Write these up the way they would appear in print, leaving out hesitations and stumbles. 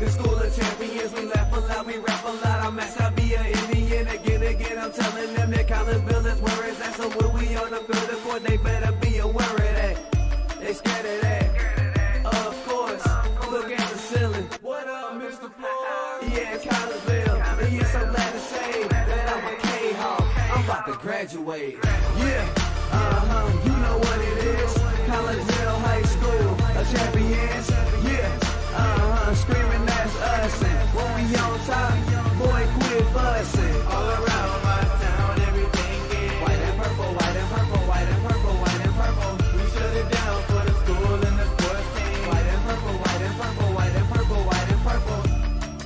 The school of champions, we laugh a lot, we rap a lot. I'm at Sabia, Indian, again, I'm telling them that Collinsville is where it's at. So when we on the field of court, they better be aware of that. They scared of that. Of course, look at the ceiling. What up, Mr. Floyd? Yeah, it's Collinsville. And yes, I'm glad to say that I'm a Kahok. I'm about to graduate. Yeah, you know what it is. Collinsville High School, a champions. Yeah, screaming that's us. And when we on top, boy, quit fussing. All around my town, everything is white and purple, white and purple, white and purple, white and purple. We shut it down for the school and the sports team. White and purple, white and purple, white and purple, white and purple.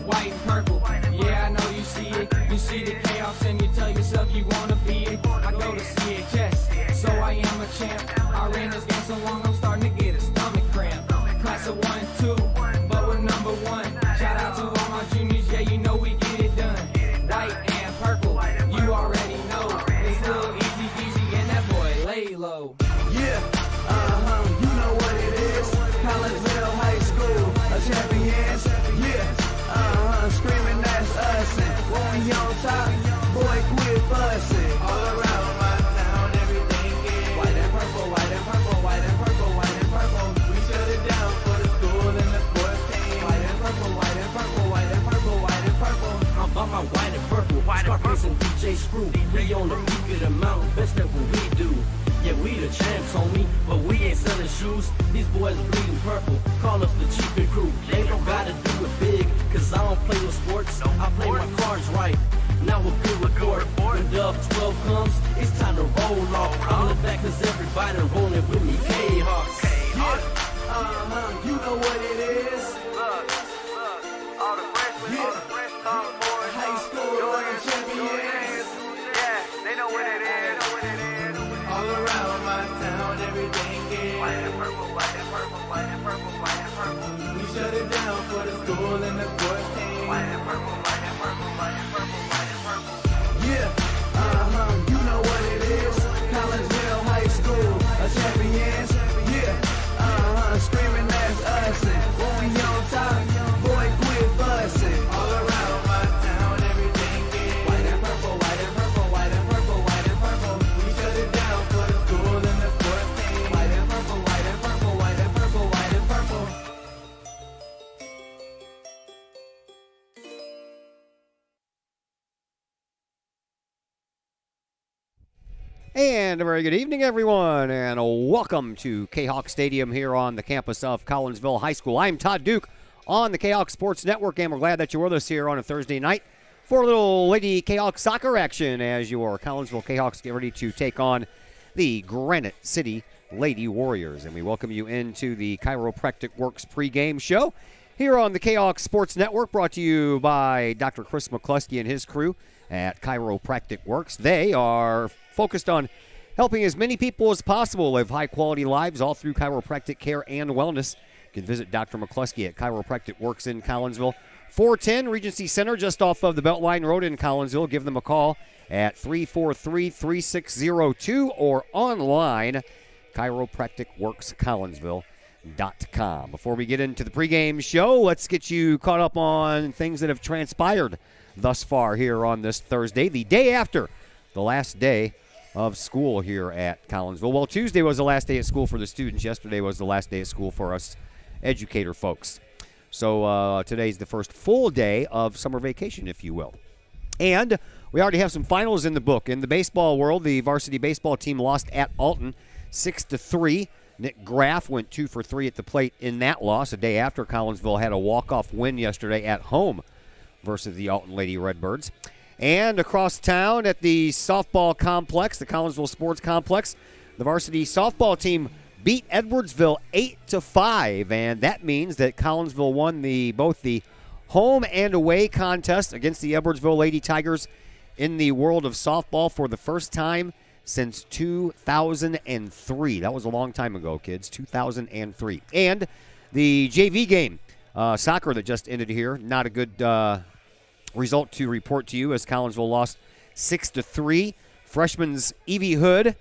White and purple, yeah, I know you see it. You see the chaos and you tell yourself you wanna be it. I go to CHS, so I am a champ. I ran this game so long, I'm starting to get a stomach cramp. Class of 1 and 2, but we're number 1. Shout out to all my juniors, yeah, you know we get it done. White and purple, you already know. It's little easy peasy and that boy lay low. Yeah, you know what it is. Collinsville High School, a champions. Yeah, screaming that's us. And when we on top, boy, quit fussing. All around my town, everything is white and purple, white and purple, white and purple, white and purple. We shut it down for the school and the sports team. White and purple, white and purple, white and purple, white and purple. I'm about my white and purple, Scarface and DJ Screw. We on the peak of the mountain, best at what we do. Yeah, we the champs, homie, but we ain't selling shoes. These boys bleeding purple, call us the cheapin' crew. They don't gotta do it big, cause I don't play with sports. I play my cards right. Now a good report. When Dub 12 comes, it's time to roll off. I'm the back cause everybody rolling with me. K-Hawks. Yeah, you know what it is. All the freshmen, High school, champions. yeah, they know what it is. All around my town, everything is White and purple, white and purple, white and purple, white and purple. we shut it down for the school and the sports team. White and purple, white and purple, white and purple, white and purple. Yeah, you know what it is. Collinsville High School, a champions. Yeah, screaming that's us. And when we on top, boy, quit fussing. All around my town, everything is white and purple, white and purple, white and purple, white and purple. We shut it down for the school and the sports team. White and purple, white and purple, white and purple, white and purple. And a very good evening, everyone, and welcome to Kahok Stadium here on the campus of Collinsville High School. I'm Todd Duke on the Kahok Sports Network, and we're glad that you're with us here on a Thursday night for a little Lady Kahok soccer action as your Collinsville Kahawks get ready to take on the Granite City Lady Warriors. And we welcome you into the Chiropractic Works pregame show here on the Kahok Sports Network, brought to you by Dr. Chris McCluskey and his crew at Chiropractic Works. They are focused on helping as many people as possible live high-quality lives all through chiropractic care and wellness. You can visit Dr. McCluskey at Chiropractic Works in Collinsville, 410 Regency Center, just off of the Beltline Road in Collinsville. Give them a call at 343-3602 or online, chiropracticworkscollinsville.com. Before we get into the pregame show, let's get you caught up on things that have transpired thus far here on this Thursday, the day after the last day of school here at Collinsville. Well, Tuesday was the last day at school for the students. Yesterday was the last day at school for us educator folks. So today's the first full day of summer vacation, if you will. And we already have some finals in the book. In the baseball world, the varsity baseball team lost at Alton 6-3. Nick Graff went 2 for 3 at the plate in that loss. A day after Collinsville had a walk-off win yesterday at home versus the Alton Lady Redbirds. And across town at the softball complex, the Collinsville Sports Complex, the varsity softball team beat Edwardsville 8-5, and that means that Collinsville won both the home and away contest against the Edwardsville Lady Tigers in the world of softball for the first time since 2003. That was a long time ago, kids, 2003. And the JV game, soccer that just ended here, not a good result to report to you as Collinsville lost 6-3. Freshman's Evie Hood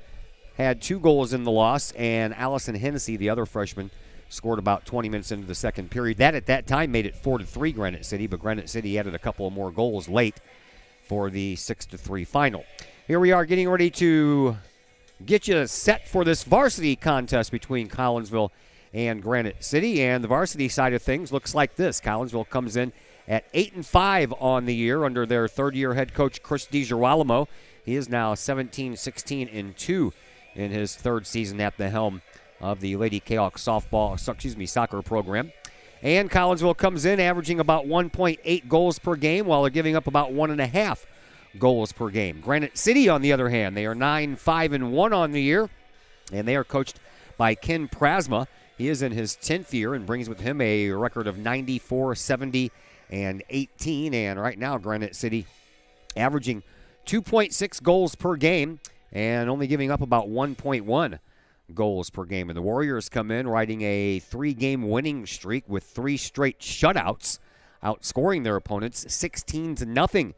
had 2 goals in the loss, and Allison Hennessy, the other freshman, scored about 20 minutes into the second period. That at that time made it 4-3 Granite City, but Granite City added a couple of more goals late for the 6-3 final. Here we are getting ready to get you set for this varsity contest between Collinsville and Granite City, and the varsity side of things looks like this. Collinsville comes in at 8-5 on the year under their third-year head coach Chris DiGirolamo. He is now 17-16-2 in his third season at the helm of the Lady Kahok soccer program. And Collinsville comes in averaging about 1.8 goals per game, while they're giving up about 1.5 goals per game. Granite City, on the other hand, they are 9-5-1 on the year, and they are coached by Ken Prasma. He is in his 10th year and brings with him a record of 94, 70, and 18. And right now, Granite City averaging 2.6 goals per game and only giving up about 1.1 goals per game. And the Warriors come in riding a 3-game winning streak with 3 straight shutouts, outscoring their opponents 16-0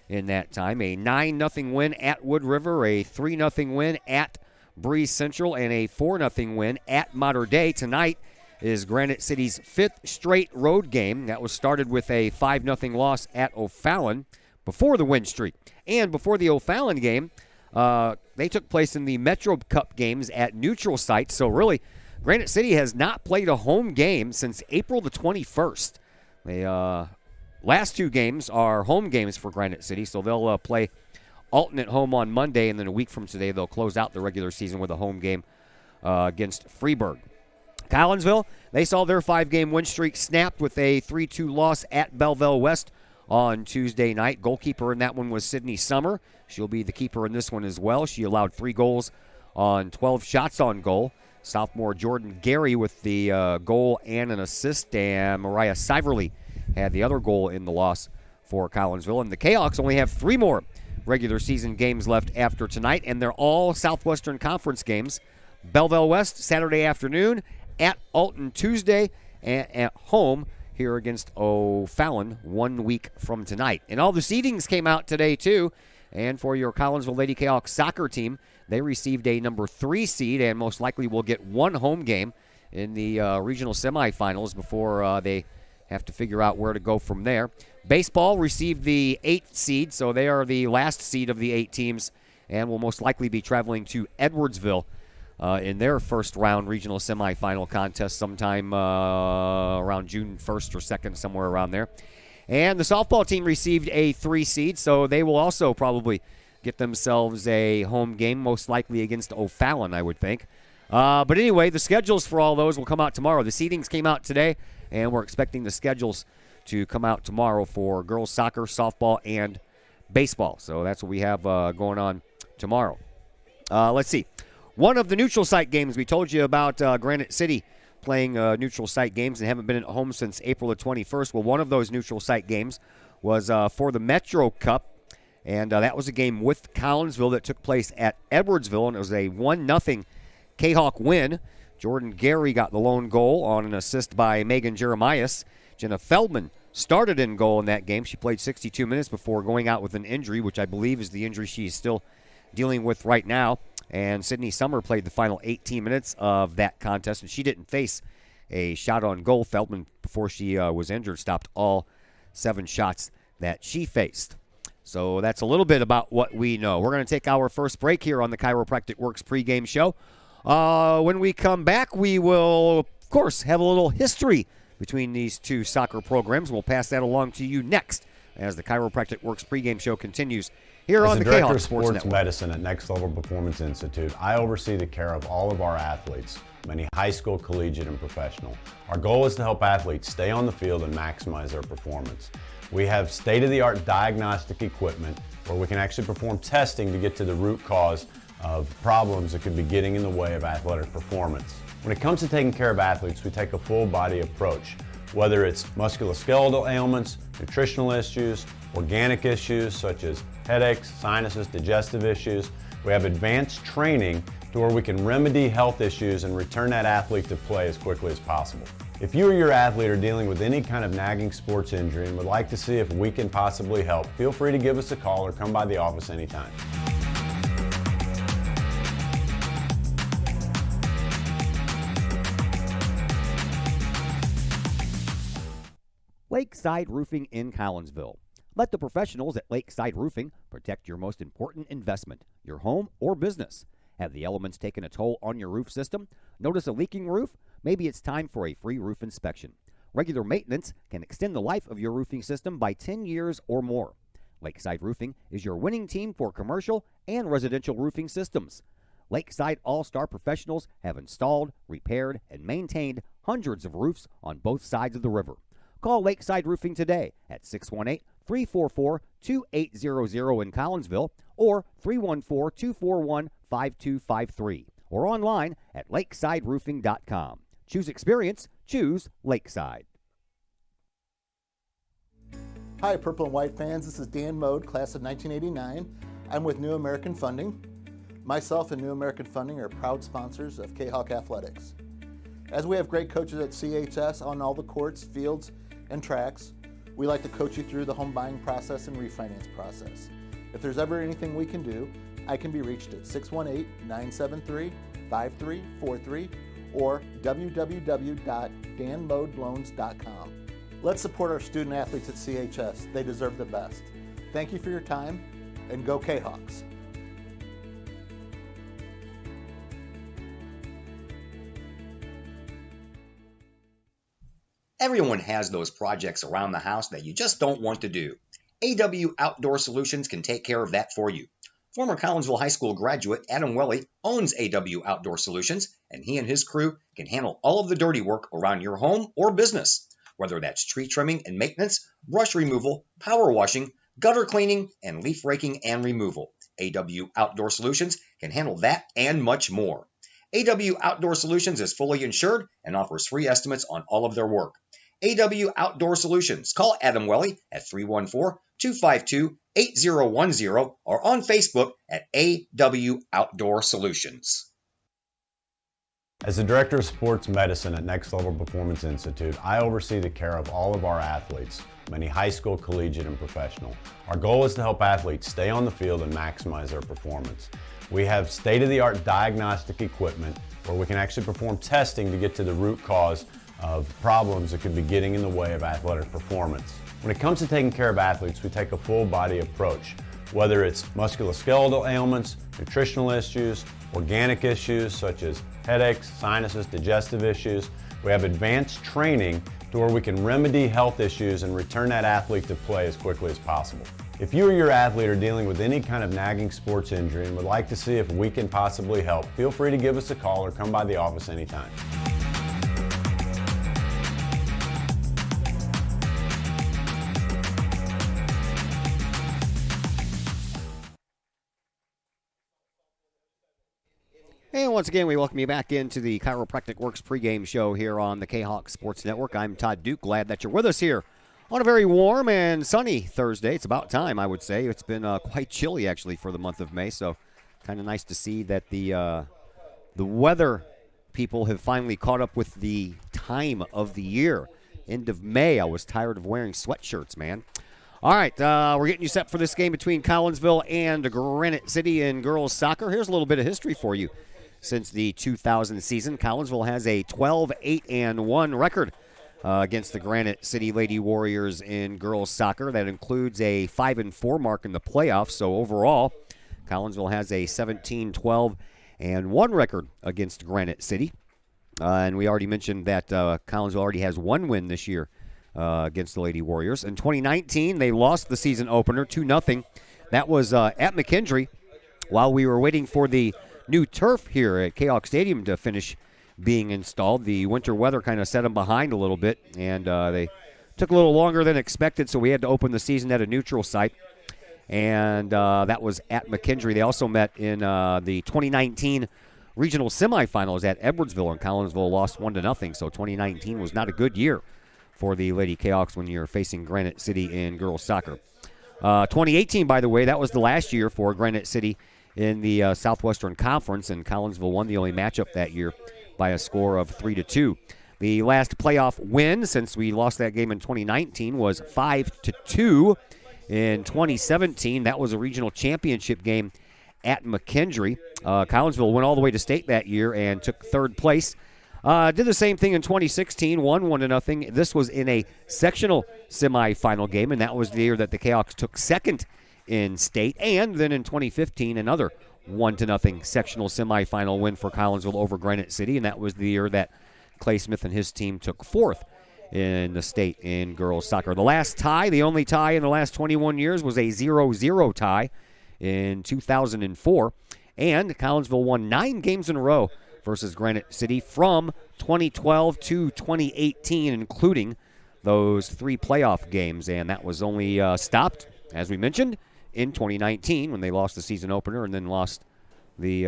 in that time. A 9-0 win at Wood River, a 3-0 win at Breeze Central, and a 4-0 win at Mater Dei. Tonight is Granite City's 5th straight road game. That was started with a 5-0 loss at O'Fallon before the win streak. And before the O'Fallon game, they took place in the Metro Cup games at neutral sites. So really, Granite City has not played a home game since April the 21st. The last 2 games are home games for Granite City, so they'll play alternate home on Monday, and then a week from today they'll close out the regular season with a home game against Freeburg. Collinsville, they saw their 5-game win streak snapped with a 3-2 loss at Belleville West on Tuesday night. Goalkeeper in that one was Sydney Summer. She'll be the keeper in this one as well. She allowed 3 goals on 12 shots on goal. Sophomore Jordan Gary with the goal and an assist, and Mariah Siverly had the other goal in the loss for Collinsville. And the Kahoks only have 3 more regular season games left after tonight, and they're all Southwestern Conference games. Belleville West Saturday afternoon, at Alton Tuesday, and at home here against O'Fallon 1 week from tonight. And all the seedings came out today, too. And for your Collinsville Lady Kahok soccer team, they received a number 3 seed and most likely will get 1 home game in the regional semifinals before they have to figure out where to go from there. Baseball received the 8th seed, so they are the last seed of the 8 teams and will most likely be traveling to Edwardsville in their first round regional semifinal contest sometime around June 1st or 2nd, somewhere around there. And the softball team received a 3 seed, so they will also probably get themselves a home game, most likely against O'Fallon, I would think. But anyway, the schedules for all those will come out tomorrow. The seedings came out today, and we're expecting the schedules to come out tomorrow for girls soccer, softball, and baseball. So that's what we have going on tomorrow. Let's see. One of the neutral site games, we told you about Granite City playing neutral site games and haven't been at home since April the 21st. Well, one of those neutral site games was for the Metro Cup, and that was a game with Collinsville that took place at Edwardsville, and it was a 1-0 Kahok win. Jordan Gary got the lone goal on an assist by Megan Jeremias. Jenna Feldman started in goal in that game. She played 62 minutes before going out with an injury, which I believe is the injury she's still dealing with right now. And Sydney Summer played the final 18 minutes of that contest, and she didn't face a shot on goal. Feldman, before she was injured, stopped all 7 shots that she faced. So that's a little bit about what we know. We're going to take our first break here on the Chiropractic Works pregame show. When we come back, we will, of course, have a little history between these 2 soccer programs. We'll pass that along to you next as the Chiropractic Works pregame show continues here on the Kahok Sports Network. Medicine at Next Level Performance Institute, I oversee the care of all of our athletes, many high school, collegiate, and professional. Our goal is to help athletes stay on the field and maximize their performance. We have state-of-the-art diagnostic equipment where we can actually perform testing to get to the root cause of problems that could be getting in the way of athletic performance. When it comes to taking care of athletes, we take a full-body approach, whether it's musculoskeletal ailments, nutritional issues, organic issues such as headaches, sinuses, digestive issues. We have advanced training to where we can remedy health issues and return that athlete to play as quickly as possible. If you or your athlete are dealing with any kind of nagging sports injury and would like to see if we can possibly help, feel free to give us a call or come by the office anytime. Lakeside Roofing in Collinsville. Let the professionals at Lakeside Roofing protect your most important investment, your home or business. Have the elements taken a toll on your roof system? Notice a leaking roof? Maybe it's time for a free roof inspection. Regular maintenance can extend the life of your roofing system by 10 years or more. Lakeside Roofing is your winning team for commercial and residential roofing systems. Lakeside All-Star professionals have installed, repaired, and maintained hundreds of roofs on both sides of the river. Call Lakeside Roofing today at 618-344-2800 in Collinsville or 314-241-5253 or online at lakesideroofing.com. Choose experience, choose Lakeside. Hi, Purple and White fans. This is Dan Mode, class of 1989. I'm with New American Funding. Myself and New American Funding are proud sponsors of Kahok Athletics. As we have great coaches at CHS on all the courts, fields, and tracks, we like to coach you through the home buying process and refinance process. If there's ever anything we can do, I can be reached at 618-973-5343 or www.danmodeloans.com. Let's support our student athletes at CHS. They deserve the best. Thank you for your time, and go Kahawks. Everyone has those projects around the house that you just don't want to do. AW Outdoor Solutions can take care of that for you. Former Collinsville High School graduate Adam Welly owns AW Outdoor Solutions, and he and his crew can handle all of the dirty work around your home or business. Whether that's tree trimming and maintenance, brush removal, power washing, gutter cleaning, and leaf raking and removal. AW Outdoor Solutions can handle that and much more. AW Outdoor Solutions is fully insured and offers free estimates on all of their work. AW Outdoor Solutions. Call Adam Welly at 314-252-8010 or on Facebook at AW Outdoor Solutions. As the Director of Sports Medicine at Next Level Performance Institute, I oversee the care of all of our athletes, many high school, collegiate, and professional. Our goal is to help athletes stay on the field and maximize their performance. We have state-of-the-art diagnostic equipment where we can actually perform testing to get to the root cause of problems that could be getting in the way of athletic performance. When it comes to taking care of athletes, we take a full-body approach, whether it's musculoskeletal ailments, nutritional issues, organic issues such as headaches, sinuses, digestive issues. We have advanced training to where we can remedy health issues and return that athlete to play as quickly as possible. If you or your athlete are dealing with any kind of nagging sports injury and would like to see if we can possibly help, feel free to give us a call or come by the office anytime. And once again, we welcome you back into the Chiropractic Works pregame show here on the Kahok Sports Network. I'm Todd Duke. Glad that you're with us here on a very warm and sunny Thursday. It's about time, I would say. It's been quite chilly, actually, for the month of May, so kind of nice to see that the weather people have finally caught up with the time of the year. End of May, I was tired of wearing sweatshirts, man. All right, we're getting you set for this game between Collinsville and Granite City in girls soccer. Here's a little bit of history for you. Since the 2000 season, Collinsville has a 12-8-1 record against the Granite City Lady Warriors in girls soccer. That includes a 5-4 mark in the playoffs. So overall, Collinsville has a 17-12-1 record against Granite City. And we already mentioned that Collinsville already has one win this year against the Lady Warriors. In 2019, they lost the season opener 2-0. That was at McKendree while we were waiting for the new turf here at Kahok Stadium to finish being installed. The winter weather kind of set them behind a little bit, and they took a little longer than expected, so we had to open the season at a neutral site, and that was at McKendree. They also met in the 2019 regional semifinals at Edwardsville, and Collinsville lost 1-0, so 2019 was not a good year for the Lady Kahoks when you're facing Granite City in girls soccer. 2018, by the way, that was the last year for Granite City in the Southwestern Conference, and Collinsville won the only matchup that year by a score of 3-2. The last playoff win since we lost that game in 2019 was 5-2 in 2017. That was a regional championship game at McKendree. Collinsville went all the way to state that year and took third place Did the same thing in 2016, won 1-0. This was in a sectional semifinal game, and that was the year that the Kahawks took second in state. And then in 2015, another 1-0 sectional semifinal win for Collinsville over Granite City, and that was the year that Clay Smith and his team took fourth in the state in girls soccer. The last tie, the only tie in the last 21 years, was a 0-0 tie in 2004. And Collinsville won 9 games in a row versus Granite City from 2012 to 2018, including those 3 playoff games. And that was only stopped, as we mentioned, in 2019 when they lost the season opener and then lost the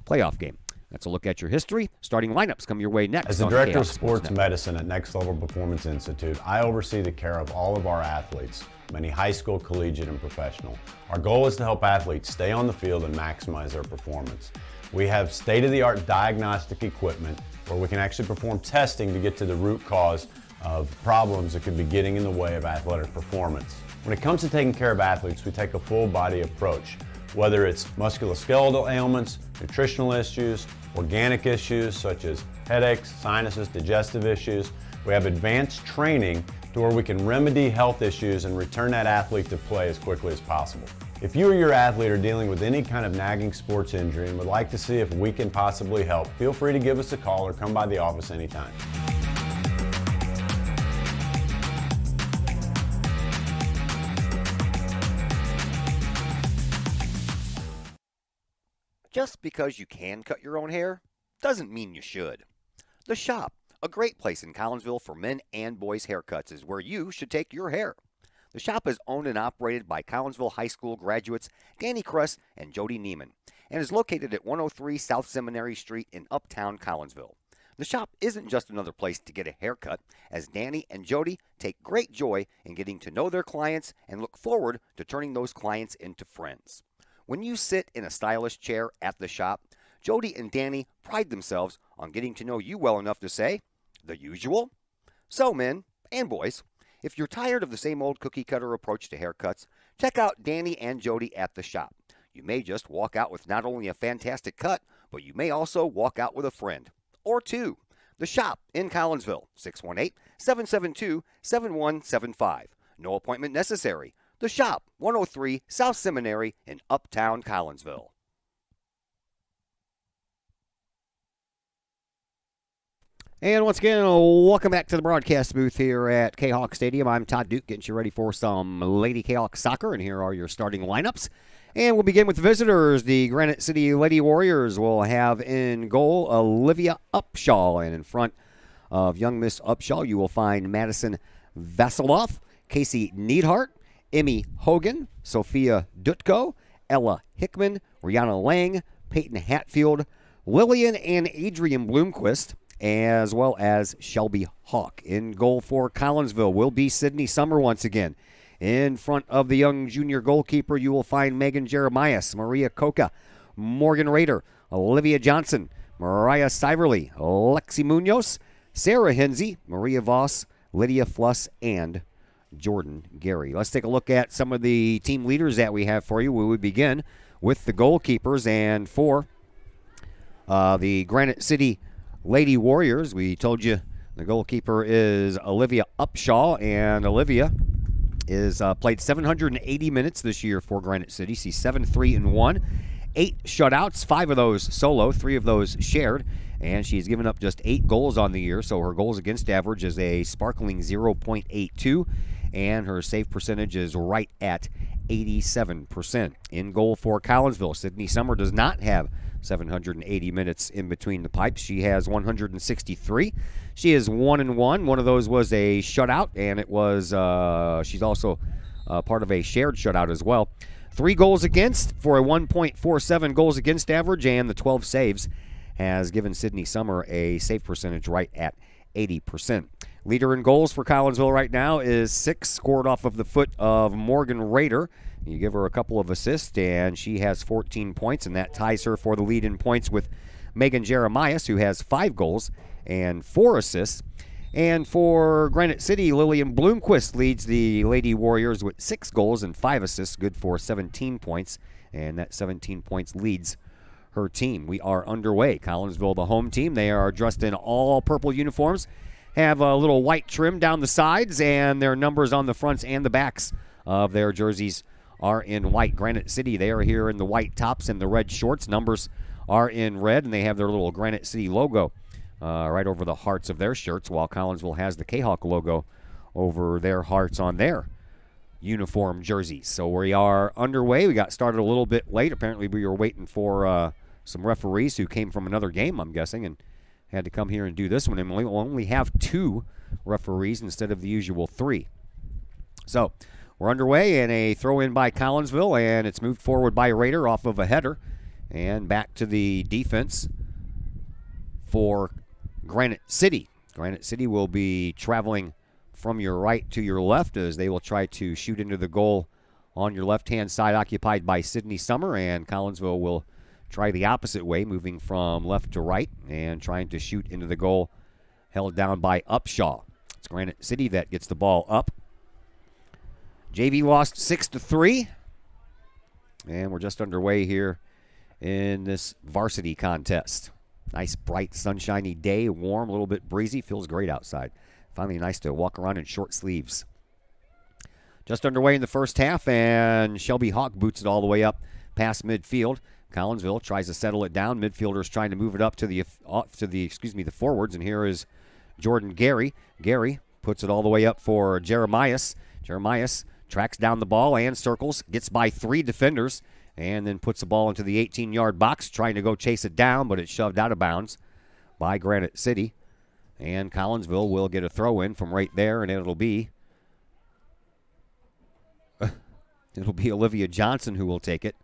playoff game. That's a look at your history. Starting lineups come your way next. As the Director of Sports Medicine at Next Level Performance Institute, I oversee the care of all of our athletes, many high school, collegiate, and professional. Our goal is to help athletes stay on the field and maximize their performance. We have state-of-the-art diagnostic equipment where we can actually perform testing to get to the root cause of problems that could be getting in the way of athletic performance. When it comes to taking care of athletes, we take a full-body approach. Whether it's musculoskeletal ailments, nutritional issues, organic issues such as headaches, sinuses, digestive issues, we have advanced training to where we can remedy health issues and return that athlete to play as quickly as possible. If you or your athlete are dealing with any kind of nagging sports injury and would like to see if we can possibly help, feel free to give us a call or come by the office anytime. Just because you can cut your own hair doesn't mean you should. The Shop, a great place in Collinsville for men and boys haircuts, is where you should take your hair. The Shop is owned and operated by Collinsville High School graduates Danny Kress and Jody Neiman and is located at 103 South Seminary Street in Uptown Collinsville. The Shop isn't just another place to get a haircut, as Danny and Jody take great joy in getting to know their clients and look forward to turning those clients into friends. When you sit in a stylish chair at the Shop, Jody and Danny pride themselves on getting to know you well enough to say, the usual. So, men and boys, if you're tired of the same old cookie cutter approach to haircuts, check out Danny and Jody at the Shop. You may just walk out with not only a fantastic cut, but you may also walk out with a friend or two. The Shop in Collinsville, 618-772-7175. No appointment necessary. The Shop, 103 South Seminary in Uptown Collinsville. And once again, welcome back to the broadcast booth here at Kahok Stadium. I'm Todd Duke, getting you ready for some Lady Kahok soccer, and here are your starting lineups. And we'll begin with the visitors. The Granite City Lady Warriors will have in goal Olivia Upshaw, and in front of young Miss Upshaw, you will find Madison Vasiloff, Casey Neidhart, Emmy Hogan, Sophia Dutko, Ella Hickman, Rihanna Lang, Peyton Hatfield, Lillian and Adrian Bloomquist, as well as Shelby Hawk. In goal for Collinsville will be Sydney Summer once again. In front of the young junior goalkeeper, you will find Megan Jeremias, Maria Coca, Morgan Rader, Olivia Johnson, Mariah Siverly, Lexi Munoz, Sarah Hensey, Maria Voss, Lydia Fluss, and Jordan Gary. Let's take a look at some of the team leaders that we have for you. We would begin with the goalkeepers, and for the Granite City Lady Warriors, we told you the goalkeeper is Olivia Upshaw, and Olivia is played 780 minutes this year for Granite City. She's 7-3-1, 8 shutouts, 5 of those solo, 3 of those shared, and she's given up just 8 goals on the year, so her goals against average is a sparkling 0.82, and her save percentage is right at 87%. In goal for Collinsville, Sydney Summer does not have 780 minutes in between the pipes. She has 163. She is 1-1. One of those was a shutout, and it was she's also part of a shared shutout as well. 3 goals against for a 1.47 goals against average, and the 12 saves has given Sydney Summer a save percentage right at 80%. Leader in goals for Collinsville right now is 6, scored off of the foot of Morgan Rader. You give her a couple of assists, and she has 14 points, and that ties her for the lead in points with Megan Jeremias, who has 5 goals and 4 assists. And for Granite City, Lillian Bloomquist leads the Lady Warriors with 6 goals and 5 assists, good for 17 points, and that 17 points leads her team. We are underway. Collinsville, the home team, they are dressed in all purple uniforms, have a little white trim down the sides, and their numbers on the fronts and the backs of their jerseys are in white. Granite City, they are here in the white tops and the red shorts. Numbers are in red, and they have their little Granite City logo right over the hearts of their shirts, while Collinsville has the Kahok logo over their hearts on their uniform jerseys. So we are underway. We got started a little bit late. Apparently we were waiting for some referees who came from another game, I'm guessing, and had to come here and do this one. And we'll only have 2 referees instead of the usual 3. So we're underway, and a throw in by Collinsville, and it's moved forward by Raider off of a header. And back to the defense for Granite City. Granite City will be traveling from your right to your left as they will try to shoot into the goal on your left-hand side, occupied by Sydney Summer, and Collinsville will try the opposite way, moving from left to right and trying to shoot into the goal held down by Upshaw. It's Granite City that gets the ball up. JV lost 6-3, and we're just underway here in this varsity contest. Nice, bright, sunshiny day, warm, a little bit breezy, feels great outside. Finally nice to walk around in short sleeves. Just underway in the first half, and Shelby Hawk boots it all the way up past midfield. Collinsville tries to settle it down. Midfielders trying to move it up to the forwards, and here is Jordan Gary. Gary puts it all the way up for Jeremias. Jeremias tracks down the ball and circles, gets by 3 defenders, and then puts the ball into the 18-yard box, trying to go chase it down, but it's shoved out of bounds by Granite City. And Collinsville will get a throw in from right there, and it'll be Olivia Johnson who will take it.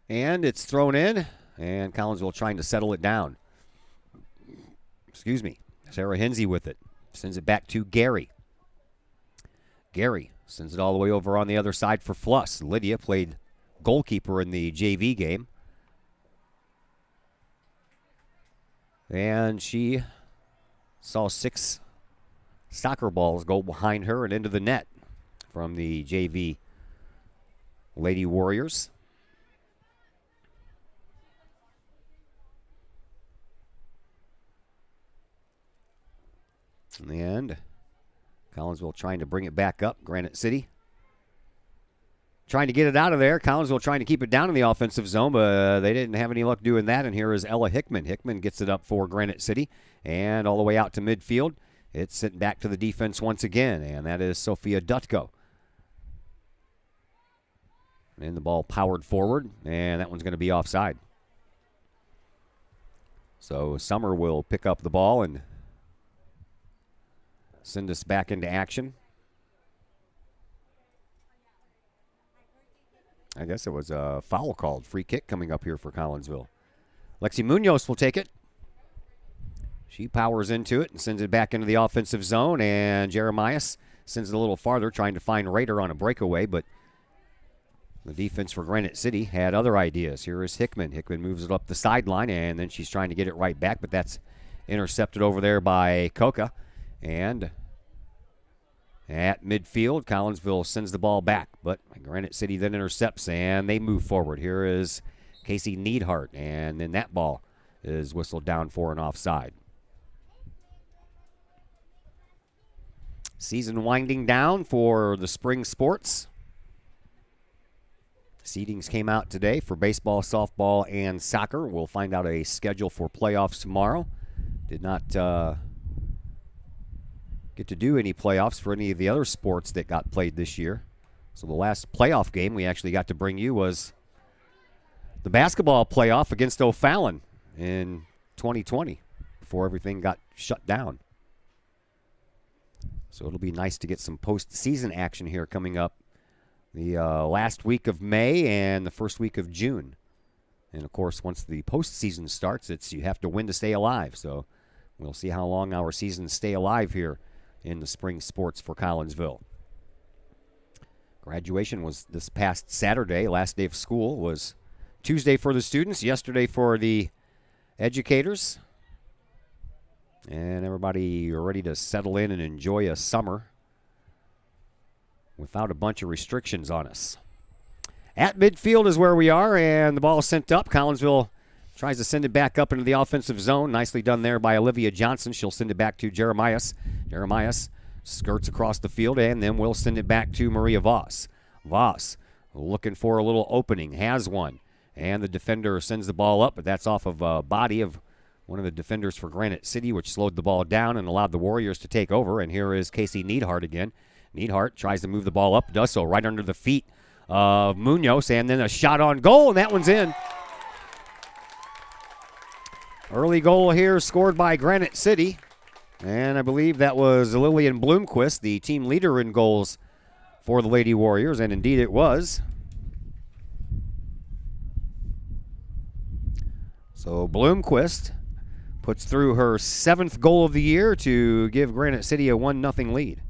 And it's thrown in, and Collinsville trying to settle it down. Excuse me. Sarah Hinsey with it. Sends it back to Gary. Gary sends it all the way over on the other side for Fluss. Lydia played goalkeeper in the JV game. And she saw 6 soccer balls go behind her and into the net from the JV Lady Warriors. And Collinsville trying to bring it back up. Granite City trying to get it out of there. Collinsville trying to keep it down in the offensive zone, but they didn't have any luck doing that. And here is Ella Hickman. Hickman gets it up for Granite City and all the way out to midfield. It's sent back to the defense once again, and that is Sophia Dutko. And the ball powered forward, and that one's going to be offside. So Summer will pick up the ball and send us back into action. I guess it was a foul called. Free kick coming up here for Collinsville. Lexi Munoz will take it. She powers into it and sends it back into the offensive zone, and Jeremias sends it a little farther, trying to find Raider on a breakaway, but the defense for Granite City had other ideas. Here is Hickman. Hickman moves it up the sideline, and then she's trying to get it right back, but that's intercepted over there by Coca. And at midfield, Collinsville sends the ball back, but Granite City then intercepts, and they move forward. Here is Casey Neidhart, and then that ball is whistled down for an offside. Season winding down for the spring sports. Seedings came out today for baseball, softball, and soccer. We'll find out a schedule for playoffs tomorrow. Did not get to do any playoffs for any of the other sports that got played this year. So the last playoff game we actually got to bring you was the basketball playoff against O'Fallon in 2020 before everything got shut down. So it'll be nice to get some postseason action here coming up the last week of May and the first week of June. And, of course, once the postseason starts, you have to win to stay alive. So we'll see how long our seasons stay alive here in the spring sports for Collinsville. Graduation was this past Saturday. Last day of school was Tuesday for the students, yesterday for the educators. And everybody ready to settle in and enjoy a summer without a bunch of restrictions on us. At midfield is where we are, and the ball is sent up. Collinsville tries to send it back up into the offensive zone. Nicely done there by Olivia Johnson. She'll send it back to Jeremias. Jeremias skirts across the field, and then we'll send it back to Maria Voss. Voss looking for a little opening, has one. And the defender sends the ball up, but that's off of a body of one of the defenders for Granite City, which slowed the ball down and allowed the Warriors to take over. And here is Casey Neidhart again. Neidhart tries to move the ball up, does so right under the feet of Munoz, and then a shot on goal, and that one's in. Early goal here scored by Granite City, and I believe that was Lillian Bloomquist, the team leader in goals for the Lady Warriors, and indeed it was. So Bloomquist puts through her 7th goal of the year to give Granite City a 1-0 lead.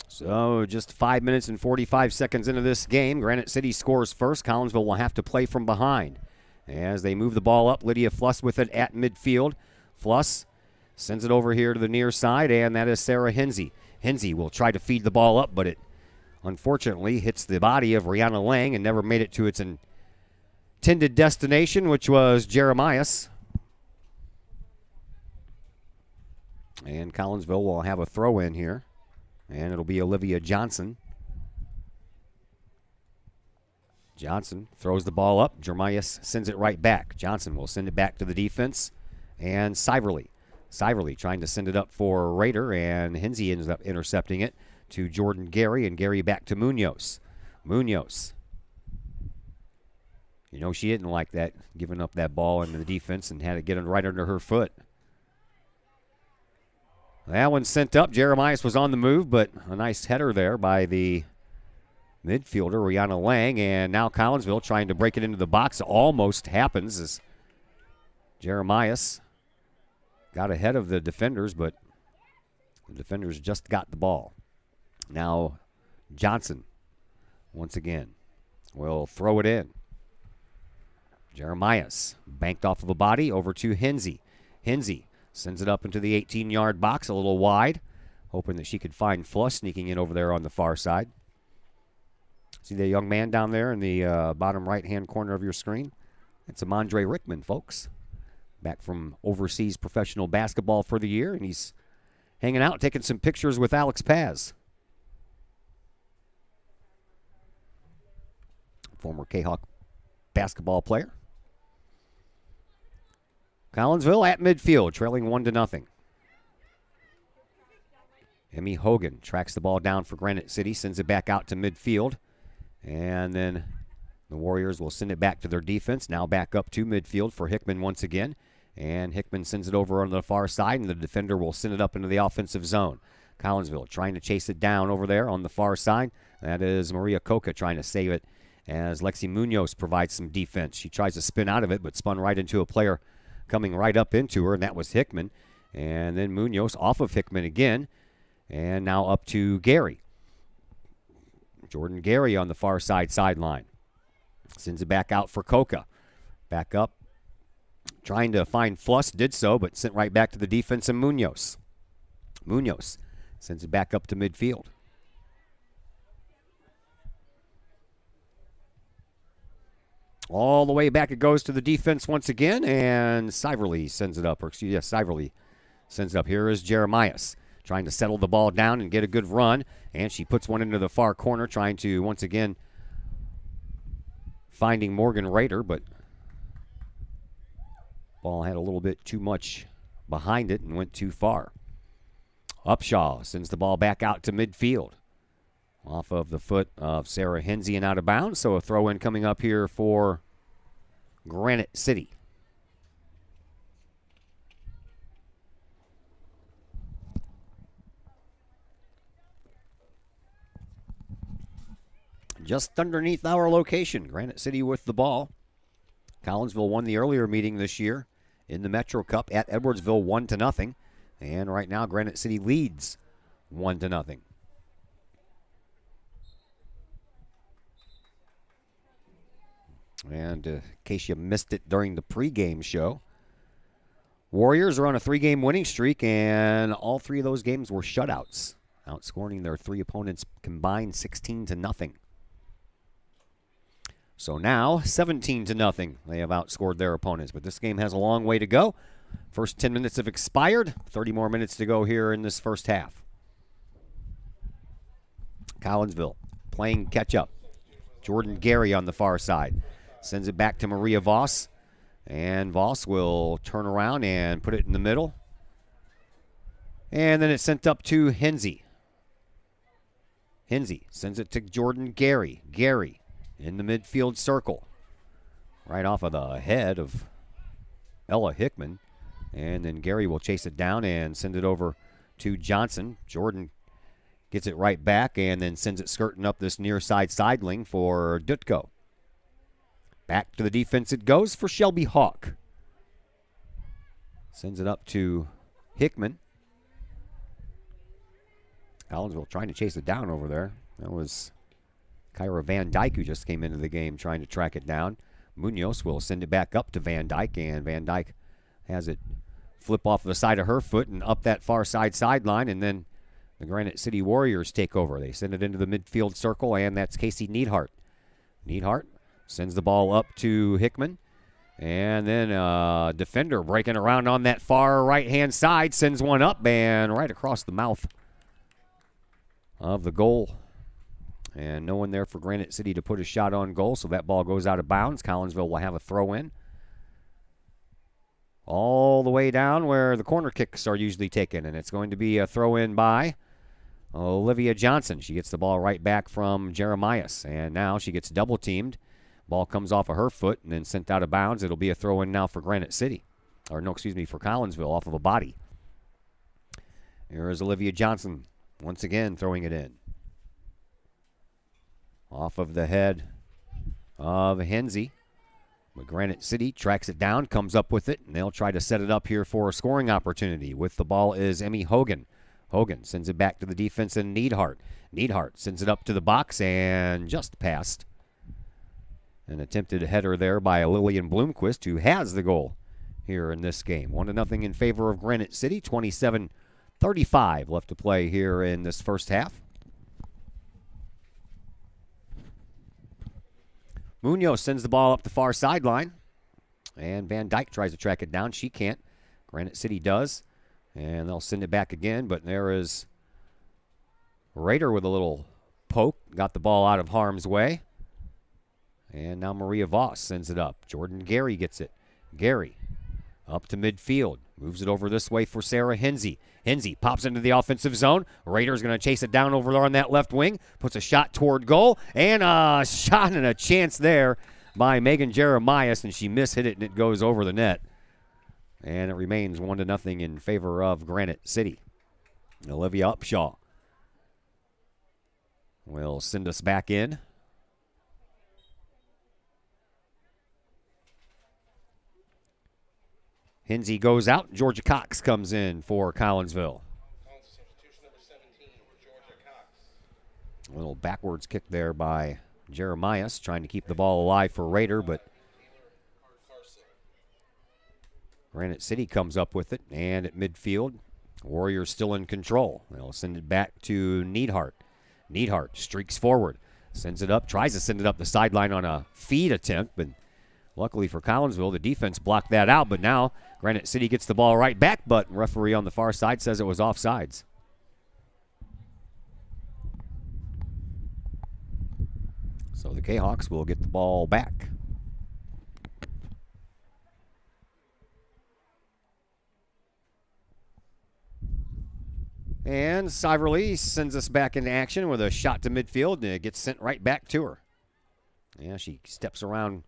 So just 5 minutes and 45 seconds into this game. Granite City scores first. Collinsville will have to play from behind. As they move the ball up, Lydia Fluss with it at midfield. Fluss sends it over here to the near side, and that is Sarah Hinsey. Hinsey will try to feed the ball up, but it unfortunately hits the body of Rihanna Lang and never made it to its intended destination, which was Jeremias. And Collinsville will have a throw in here. And it'll be Olivia Johnson. Johnson throws the ball up. Jeremias sends it right back. Johnson will send it back to the defense. And Siverly. Siverly trying to send it up for Rader, and Hinsey ends up intercepting it to Jordan Gary, and Gary back to Munoz. Munoz. You know, she didn't like that, giving up that ball into the defense and had it get right under her foot. That one sent up. Jeremias was on the move, but a nice header there by the midfielder, Rihanna Lang. And now Collinsville trying to break it into the box. Almost happens as Jeremias got ahead of the defenders, but the defenders just got the ball. Now Johnson, once again, will throw it in. Jeremias banked off of a body over to Hinsey. Hinsey sends it up into the 18-yard box, a little wide, hoping that she could find Fluss sneaking in over there on the far side. See the young man down there in the bottom right-hand corner of your screen? That's Amandre Rickman, folks. Back from overseas professional basketball for the year, and he's hanging out, taking some pictures with Alex Paz. Former Kahok basketball player. Collinsville at midfield, trailing 1-0. Emmy Hogan tracks the ball down for Granite City, sends it back out to midfield. And then the Warriors will send it back to their defense. Now back up to midfield for Hickman once again. And Hickman sends it over on the far side, and the defender will send it up into the offensive zone. Collinsville trying to chase it down over there on the far side. That is Maria Coca trying to save it as Lexi Munoz provides some defense. She tries to spin out of it, but spun right into a player coming right up into her, and that was Hickman. And then Munoz off of Hickman again, and now up to Gary. Jordan Gary on the far side sideline. Sends it back out for Coca. Back up, trying to find Fluss, did so, but sent right back to the defense of Munoz. Munoz sends it back up to midfield. All the way back it goes to the defense once again, and Siverly sends it up. Siverly sends it up. Here is Jeremias trying to settle the ball down and get a good run, and she puts one into the far corner, trying to, once again, finding Morgan Rader, but ball had a little bit too much behind it and went too far. Upshaw sends the ball back out to midfield. Off of the foot of Sarah Hinsey and out of bounds. So a throw in coming up here for Granite City. Just underneath our location, Granite City with the ball. Collinsville won the earlier meeting this year in the Metro Cup at Edwardsville 1-0. And right now, Granite City leads 1-0. And in case you missed it during the pregame show, Warriors are on a 3-game winning streak, and all 3 of those games were shutouts, outscoring their 3 opponents combined 16-0. So now 17-0, they have outscored their opponents, but this game has a long way to go. First 10 minutes have expired, 30 more minutes to go here in this first half. Collinsville playing catch-up. Jordan Gary on the far side. Sends it back to Maria Voss. And Voss will turn around and put it in the middle. And then it's sent up to Hensey. Hensey sends it to Jordan Gary. Gary in the midfield circle. Right off of the head of Ella Hickman. And then Gary will chase it down and send it over to Johnson. Jordan gets it right back and then sends it skirting up this near side sideling for Dutko. Back to the defense it goes for Shelby Hawk. Sends it up to Hickman. Collinsville trying to chase it down over there. That was Kyra Van Dyke who just came into the game trying to track it down. Munoz will send it back up to Van Dyke, and Van Dyke has it flip off the side of her foot and up that far side sideline, and then the Granite City Warriors take over. They send it into the midfield circle, and that's Casey Neidhart. Neidhart sends the ball up to Hickman, and then a defender breaking around on that far right-hand side sends one up and right across the mouth of the goal. And no one there for Granite City to put a shot on goal, so that ball goes out of bounds. Collinsville will have a throw-in. All the way down where the corner kicks are usually taken, and it's going to be a throw-in by Olivia Johnson. She gets the ball right back from Jeremias, and now she gets double-teamed. Ball comes off of her foot and then sent out of bounds. It'll be a throw-in now for Granite City. For Collinsville off of a body. Here is Olivia Johnson once again throwing it in. Off of the head of Hensey. But Granite City tracks it down, comes up with it, and they'll try to set it up here for a scoring opportunity. With the ball is Emmy Hogan. Hogan sends it back to the defense and Neidhart. Neidhart sends it up to the box and just passed. An attempted header there by Lillian Bloomquist, who has the goal here in this game. 1-0 in favor of Granite City. 27:35 left to play here in this first half. Munoz sends the ball up the far sideline. And Van Dyke tries to track it down. She can't. Granite City does. And they'll send it back again. But there is Rader with a little poke. Got the ball out of harm's way. And now Maria Voss sends it up. Jordan Gary gets it. Gary up to midfield. Moves it over this way for Sarah Hensey. Hensey pops into the offensive zone. Rader's going to chase it down over there on that left wing. Puts a shot toward goal. And a shot and a chance there by Megan Jeremias. And she mishit it and it goes over the net. And it remains 1-0 in favor of Granite City. Olivia Upshaw will send us back in. Hensey goes out. Georgia Cox comes in for Collinsville. A little backwards kick there by Jeremias, trying to keep the ball alive for Rader, but Granite City comes up with it, and at midfield, Warriors still in control. They'll send it back to Neidhart. Neidhart streaks forward, sends it up, tries to send it up the sideline on a feed attempt, but luckily for Collinsville, the defense blocked that out, but now Granite City gets the ball right back, but referee on the far side says it was offsides. So the Kahawks will get the ball back. And Siverly sends us back into action with a shot to midfield, and it gets sent right back to her. Yeah, she steps around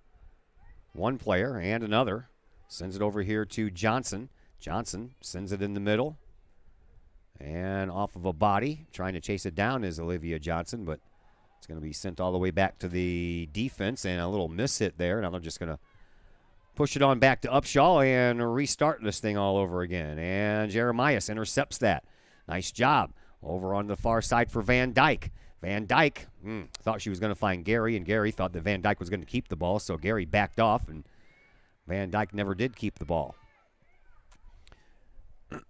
one player and another. Sends it over here to Johnson. Johnson sends it in the middle. And off of a body. Trying to chase it down is Olivia Johnson, but it's going to be sent all the way back to the defense. And a little miss hit there. Now they're just going to push it on back to Upshaw and restart this thing all over again. And Jeremias intercepts that. Nice job. Over on the far side for Van Dyke. Van Dyke thought she was going to find Gary, and Gary thought that Van Dyke was going to keep the ball, so Gary backed off, and Van Dyke never did keep the ball.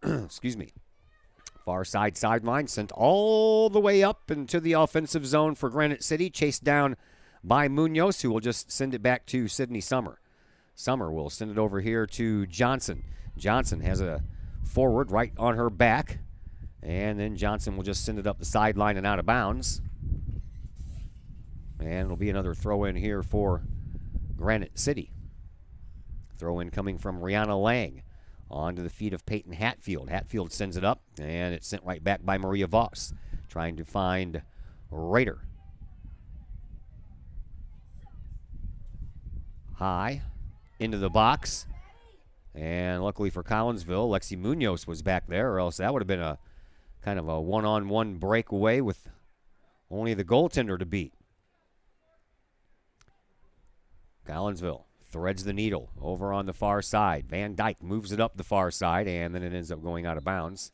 Excuse me. Far side sideline sent all the way up into the offensive zone for Granite City, chased down by Munoz, who will just send it back to Sydney Summer. Summer will send it over here to Johnson. Johnson has a forward right on her back, and then Johnson will just send it up the sideline and out of bounds. And it'll be another throw in here for Granite City. Throw in coming from Rihanna Lang onto the feet of Peyton Hatfield. Hatfield sends it up, and it's sent right back by Maria Voss, trying to find Rader. High into the box, and luckily for Collinsville, Lexi Munoz was back there, or else that would have been a kind of a one-on-one breakaway with only the goaltender to beat. Collinsville threads the needle over on the far side. Van Dyke moves it up the far side, and then it ends up going out of bounds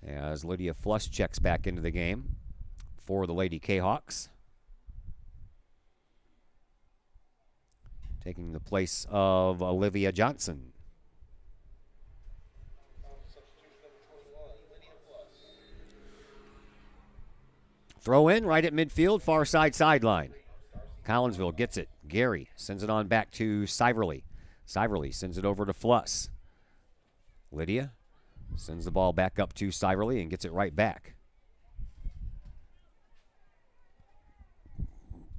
as Lydia Flush checks back into the game for the Lady Kahawks, taking the place of Olivia Johnson. Throw in right at midfield, far side sideline. Collinsville gets it. Gary sends it on back to Siverly. Siverly sends it over to Fluss. Lydia sends the ball back up to Siverly and gets it right back.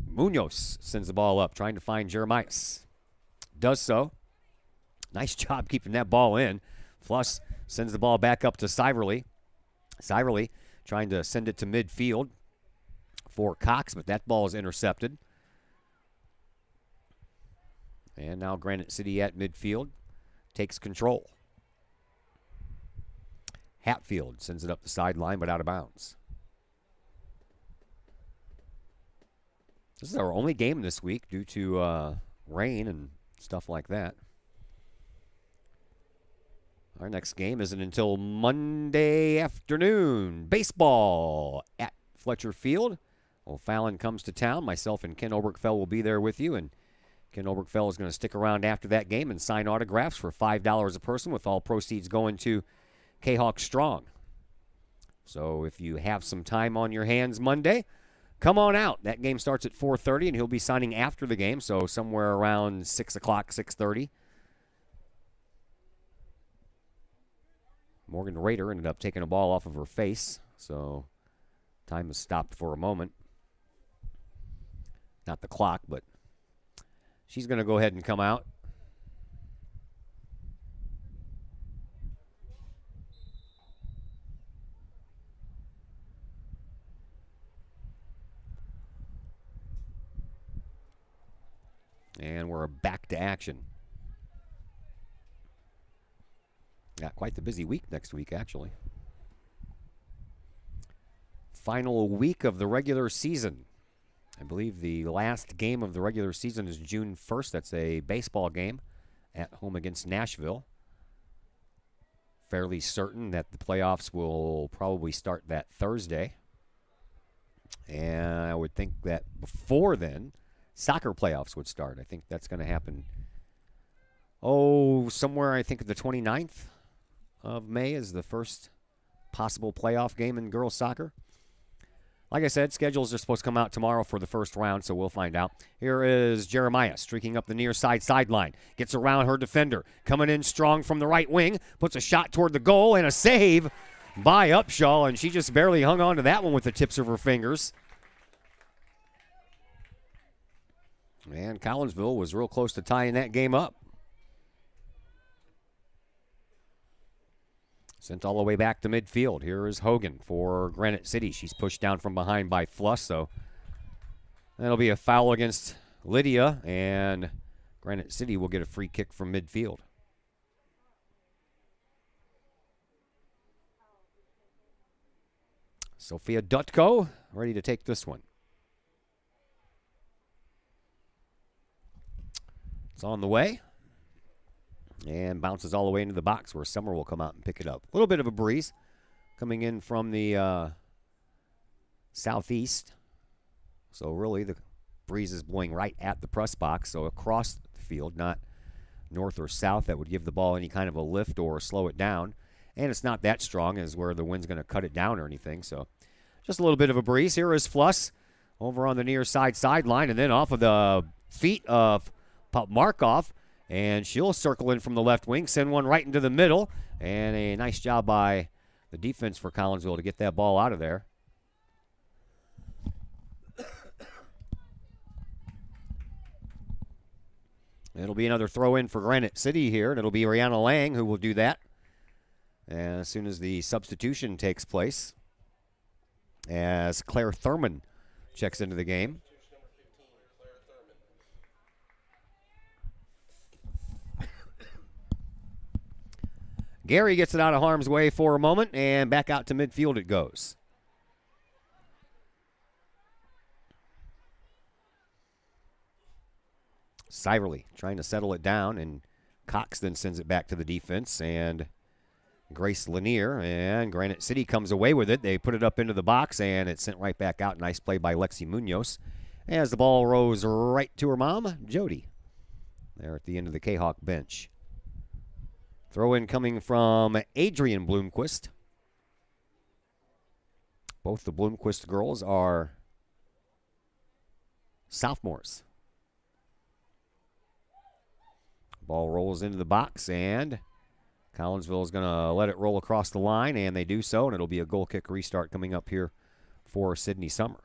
Munoz sends the ball up, trying to find Jeremias. Does so. Nice job keeping that ball in. Fluss sends the ball back up to Siverly. Siverly trying to send it to midfield for Cox, but that ball is intercepted. And now Granite City at midfield takes control. Hatfield sends it up the sideline, but out of bounds. This is our only game this week due to rain and stuff like that. Our next game isn't until Monday afternoon. Baseball at Fletcher Field. O'Fallon comes to town. Myself and Ken Oberkfell will be there with you, and Ken Oberkfell is going to stick around after that game and sign autographs for $5 a person, with all proceeds going to Kahok Strong. So if you have some time on your hands Monday, come on out. That game starts at 4:30, and he'll be signing after the game, so somewhere around 6 o'clock, 6:30. Morgan Rader ended up taking a ball off of her face, so time has stopped for a moment. Not the clock, but she's going to go ahead and come out. And we're back to action. Got quite the busy week next week, actually. Final week of the regular season. I believe the last game of the regular season is June 1st. That's a baseball game at home against Nashville. Fairly certain that the playoffs will probably start that Thursday. And I would think that before then, soccer playoffs would start. I think that's going to happen, somewhere I think the 29th of May is the first possible playoff game in girls soccer. Like I said, schedules are supposed to come out tomorrow for the first round, so we'll find out. Here is Jeremiah streaking up the near side sideline. Gets around her defender. Coming in strong from the right wing. Puts a shot toward the goal and a save by Upshaw, and she just barely hung on to that one with the tips of her fingers. And Collinsville was real close to tying that game up. Sent all the way back to midfield. Here is Hogan for Granite City. She's pushed down from behind by Fluss, so that'll be a foul against Lydia, and Granite City will get a free kick from midfield. Sophia Dutko ready to take this one. It's on the way. And bounces all the way into the box where Summer will come out and pick it up. A little bit of a breeze coming in from the southeast. So really the breeze is blowing right at the press box, so across the field, not north or south. That would give the ball any kind of a lift or slow it down. And it's not that strong as where the wind's going to cut it down or anything. So just a little bit of a breeze. Here is Fluss over on the near side sideline, and then off of the feet of Markov. And she'll circle in from the left wing, send one right into the middle. And a nice job by the defense for Collinsville to get that ball out of there. It'll be another throw in for Granite City here, and it'll be Rihanna Lang who will do that as soon as the substitution takes place, as Claire Thurman checks into the game. Gary gets it out of harm's way for a moment, and back out to midfield it goes. Siverly trying to settle it down, and Cox then sends it back to the defense, and Grace Lanier, and Granite City comes away with it. They put it up into the box, and it's sent right back out. Nice play by Lexi Munoz as the ball rolls right to her mom, Jody, there at the end of the Kahok bench. Throw in coming from Adrian Bloomquist. Both the Bloomquist girls are sophomores. Ball rolls into the box, and Collinsville is going to let it roll across the line, and they do so, and it'll be a goal kick restart coming up here for Sydney Summer.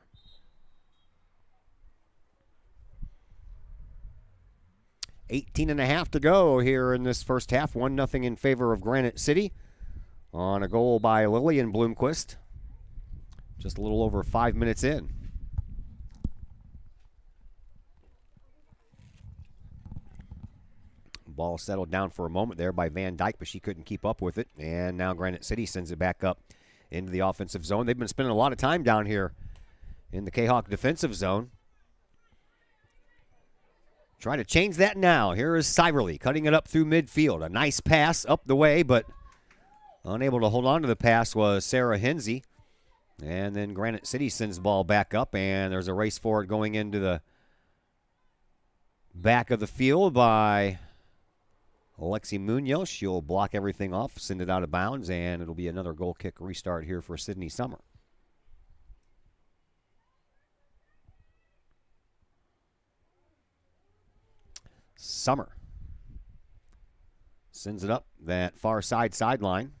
$18 and a half to go here in this first half. 1-0 in favor of Granite City on a goal by Lillian Bloomquist. Just a little over 5 minutes in. Ball settled down for a moment there by Van Dyke, but she couldn't keep up with it. And now Granite City sends it back up into the offensive zone. They've been spending a lot of time down here in the Kahok defensive zone. Trying to change that now. Here is Siverly cutting it up through midfield. A nice pass up the way, but unable to hold on to the pass was Sarah Hensey. And then Granite City sends the ball back up, and there's a race for it going into the back of the field by Alexi Munoz. She'll block everything off, send it out of bounds, and it'll be another goal kick restart here for Sydney Summer. Summer sends it up that far sideline,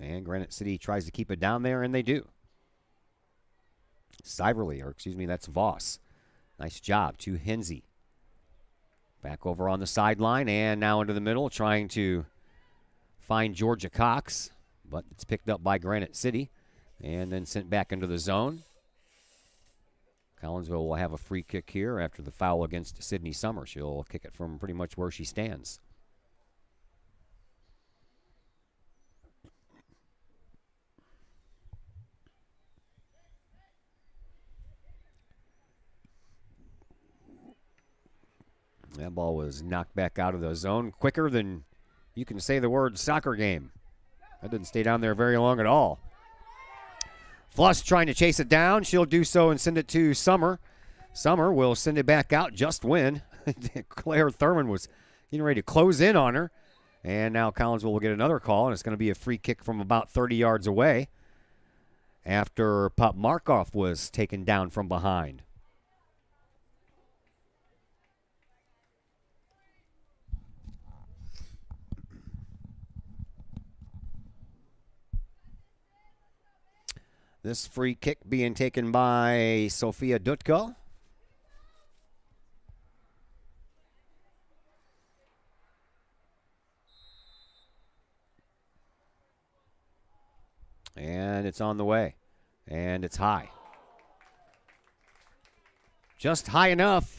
and Granite City tries to keep it down there, and they do. That's Voss. Nice job to Hensey. Back over on the sideline, and now into the middle, trying to find Georgia Cox, but it's picked up by Granite City, and then sent back into the zone. Collinsville will have a free kick here after the foul against Sydney Summer. She'll kick it from pretty much where she stands. That ball was knocked back out of the zone quicker than you can say the word soccer game. That didn't stay down there very long at all. Fluss trying to chase it down. She'll do so and send it to Summer. Summer will send it back out just when Claire Thurman was getting ready to close in on her. And now Collinsville will get another call, and it's going to be a free kick from about 30 yards away after Pop Markov was taken down from behind. This free kick being taken by Sophia Dutko. And it's on the way. And it's high. Just high enough.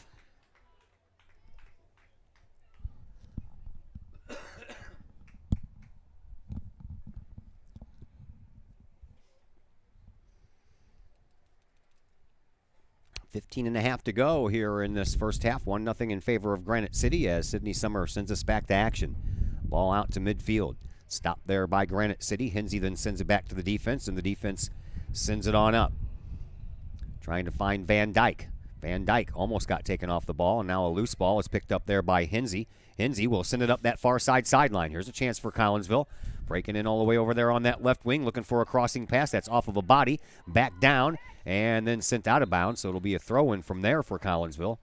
15 and a half to go here in this first half. 1-0 in favor of Granite City as Sydney Summer sends us back to action. Ball out to midfield. Stopped there by Granite City. Hinsey then sends it back to the defense, and the defense sends it on up. Trying to find Van Dyke. Van Dyke almost got taken off the ball, and now a loose ball is picked up there by Hinsey. Hinsey will send it up that far sideline. Here's a chance for Collinsville. Breaking in all the way over there on that left wing, looking for a crossing pass. That's off of a body, back down, and then sent out of bounds. So it'll be a throw-in from there for Collinsville.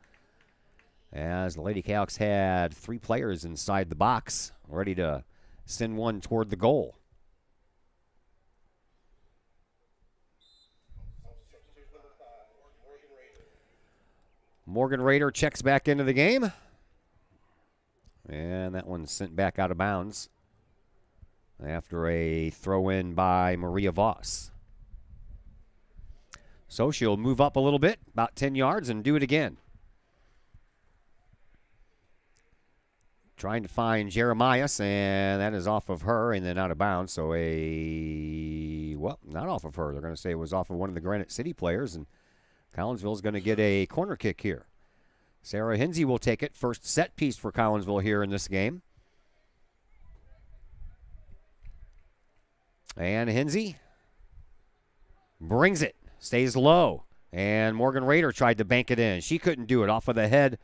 As the Lady Cahoks had 3 players inside the box, ready to send one toward the goal. Morgan Rader checks back into the game. And that one's sent back out of bounds after a throw-in by Maria Voss. So she'll move up a little bit, about 10 yards, and do it again. Trying to find Jeremias, and that is off of her and then out of bounds. So not off of her. They're going to say it was off of one of the Granite City players, and Collinsville's going to get a corner kick here. Sarah Hinsey will take it. First set piece for Collinsville here in this game. And Hinsey brings it. Stays low. And Morgan Rader tried to bank it in. She couldn't do it. Off of the head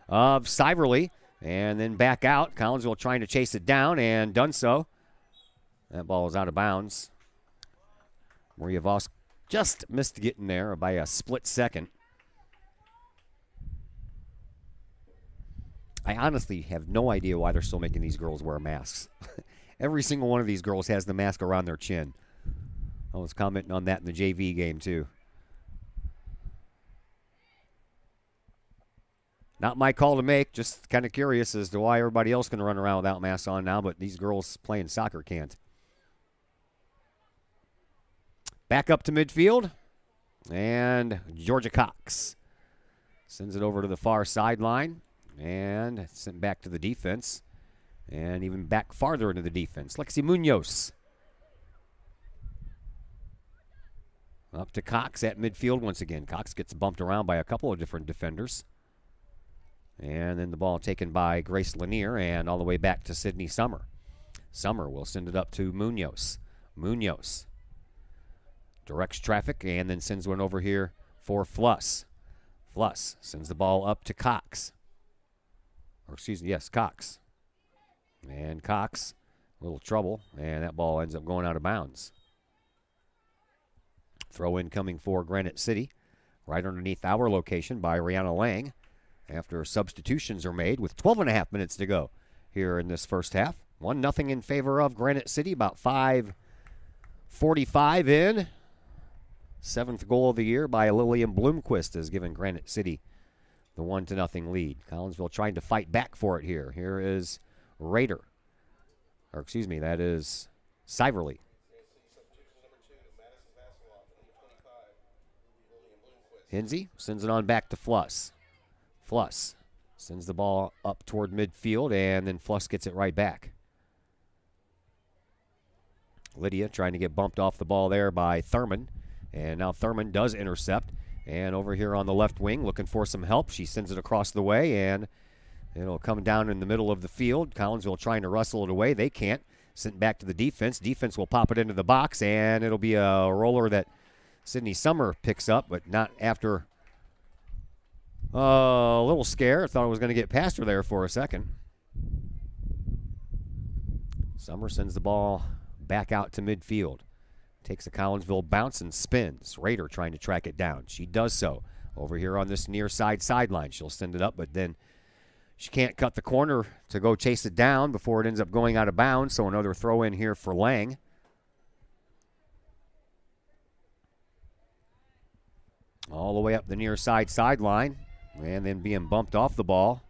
of Siverly. And then back out. Collinsville trying to chase it down and done so. That ball is out of bounds. Maria Voss just missed getting there by a split second. I honestly have no idea why they're still making these girls wear masks. Every single one of these girls has the mask around their chin. I was commenting on that in the JV game too. Not my call to make, just kind of curious as to why everybody else can run around without masks on now, but these girls playing soccer can't. Back up to midfield, and Georgia Cox sends it over to the far sideline, and sent back to the defense, and even back farther into the defense. Lexi Munoz. Up to Cox at midfield once again. Cox gets bumped around by a couple of different defenders. And then the ball taken by Grace Lanier, and all the way back to Sydney Summer. Summer will send it up to Munoz. Munoz directs traffic and then sends one over here for Fluss. Fluss sends the ball up to Cox. Cox. And Cox, a little trouble, and that ball ends up going out of bounds. Throw in coming for Granite City, right underneath our location by Rihanna Lang, after substitutions are made with 12 and a half minutes to go here in this first half. 1-0 in favor of Granite City, about 5:45 in. 7th goal of the year by Lillian Bloomquist has given Granite City the 1-0 lead. Collinsville trying to fight back for it here. Here is Rader. That is Siverly. Hinsey sends it on back to Fluss. Fluss sends the ball up toward midfield, and then Fluss gets it right back. Lydia trying to get bumped off the ball there by Thurman. And now Thurman does intercept. And over here on the left wing, looking for some help. She sends it across the way, and it'll come down in the middle of the field. Collinsville trying to wrestle it away. They can't. Sent back to the defense. Defense will pop it into the box, and it'll be a roller that Sydney Summer picks up, but not after a little scare. I thought I was going to get past her there for a second. Summer sends the ball back out to midfield. Takes a Collinsville bounce and spins. Rader trying to track it down. She does so. Over here on this near sideline. She'll send it up, but then she can't cut the corner to go chase it down before it ends up going out of bounds. So another throw in here for Lang. All the way up the near sideline. And then being bumped off the ball.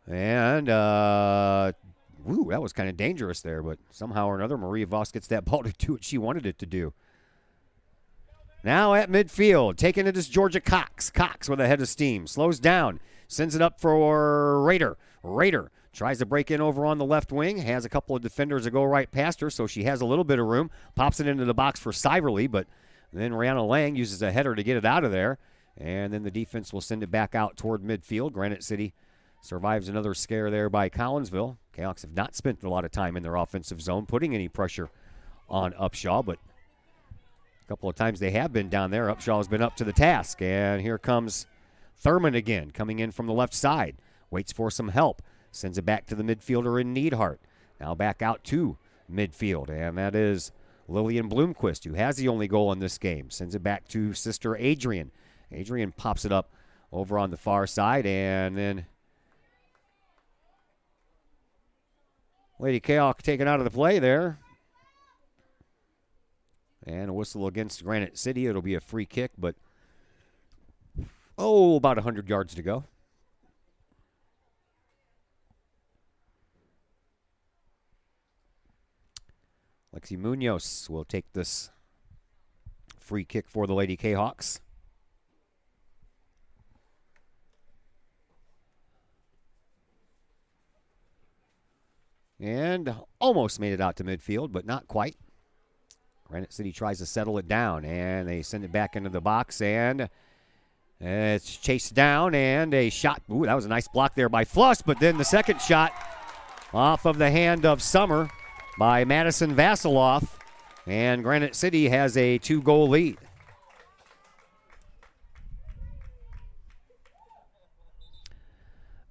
And, that was kind of dangerous there, but somehow or another, Maria Voss gets that ball to do what she wanted it to do. Now at midfield, taking it is Georgia Cox. Cox with a head of steam. Slows down. Sends it up for Rader. Rader tries to break in over on the left wing. Has a couple of defenders that go right past her, so she has a little bit of room. Pops it into the box for Siverly, but And then Rihanna Lang uses a header to get it out of there. And then the defense will send it back out toward midfield. Granite City survives another scare there by Collinsville. Kahawks have not spent a lot of time in their offensive zone putting any pressure on Upshaw, but a couple of times they have been down there. Upshaw has been up to the task. And here comes Thurman again, coming in from the left side. Waits for some help. Sends it back to the midfielder in Neidhart. Now back out to midfield, and that is Lillian Bloomquist, who has the only goal in this game. Sends it back to sister Adrian. Adrian pops it up over on the far side, and then Lady Kahok taken out of the play there. And a whistle against Granite City. It'll be a free kick, but about 100 yards to go. Lexi Munoz will take this free kick for the Lady Kahawks. And almost made it out to midfield, but not quite. Granite City tries to settle it down, and they send it back into the box, and it's chased down, and a shot. Ooh, that was a nice block there by Fluss, but then the second shot off of the hand of Summer by Madison Vasiloff, and Granite City has a 2-goal lead.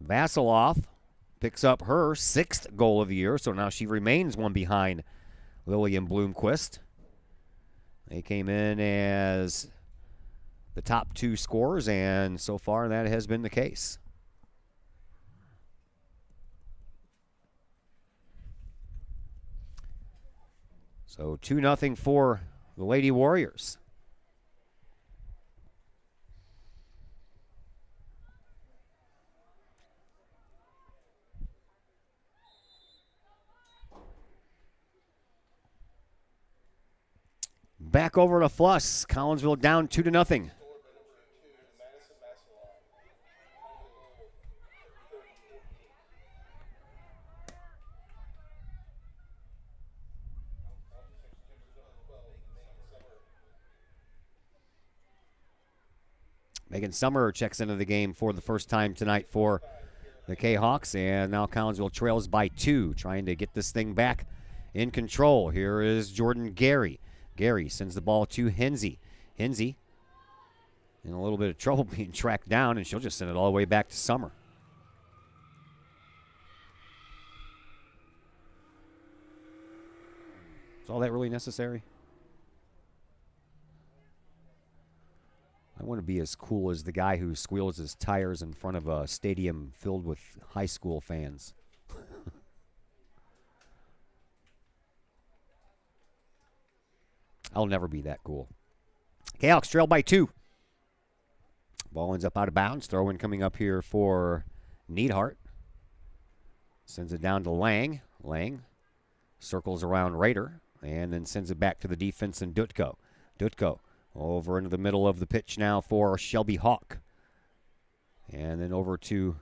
Vasiloff picks up her 6th goal of the year, so now she remains one behind Lillian Bloomquist. They came in as the top 2 scorers, and so far that has been the case. So 2-0 for the Lady Warriors. Back over to Fluss. Collinsville down 2-0. Megan Summer checks into the game for the first time tonight for the Kahawks, and now Collinsville trails by 2, trying to get this thing back in control. Here is Jordan Gary. Gary sends the ball to Hensey. Hensey in a little bit of trouble being tracked down, and she'll just send it all the way back to Summer. Is all that really necessary? I want to be as cool as the guy who squeals his tires in front of a stadium filled with high school fans. I'll never be that cool. Kahawks trail by 2. Ball ends up out of bounds. Throw in coming up here for Neidhart. Sends it down to Lang. Lang circles around Rader and then sends it back to the defense in Dutko. Dutko over into the middle of the pitch now for Shelby Hawk. And then over to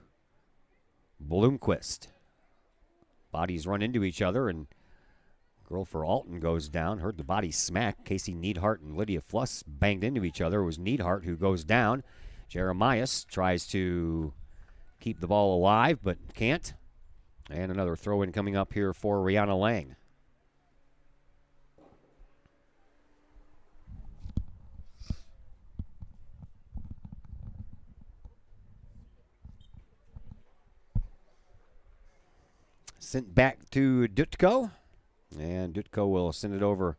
Bloomquist. Bodies run into each other, and girl for Alton goes down. Heard the body smack. Casey Neidhart and Lydia Fluss banged into each other. It was Neidhart who goes down. Jeremias tries to keep the ball alive, but can't. And another throw-in coming up here for Rihanna Lang. Sent back to Dutko. And Dutko will send it over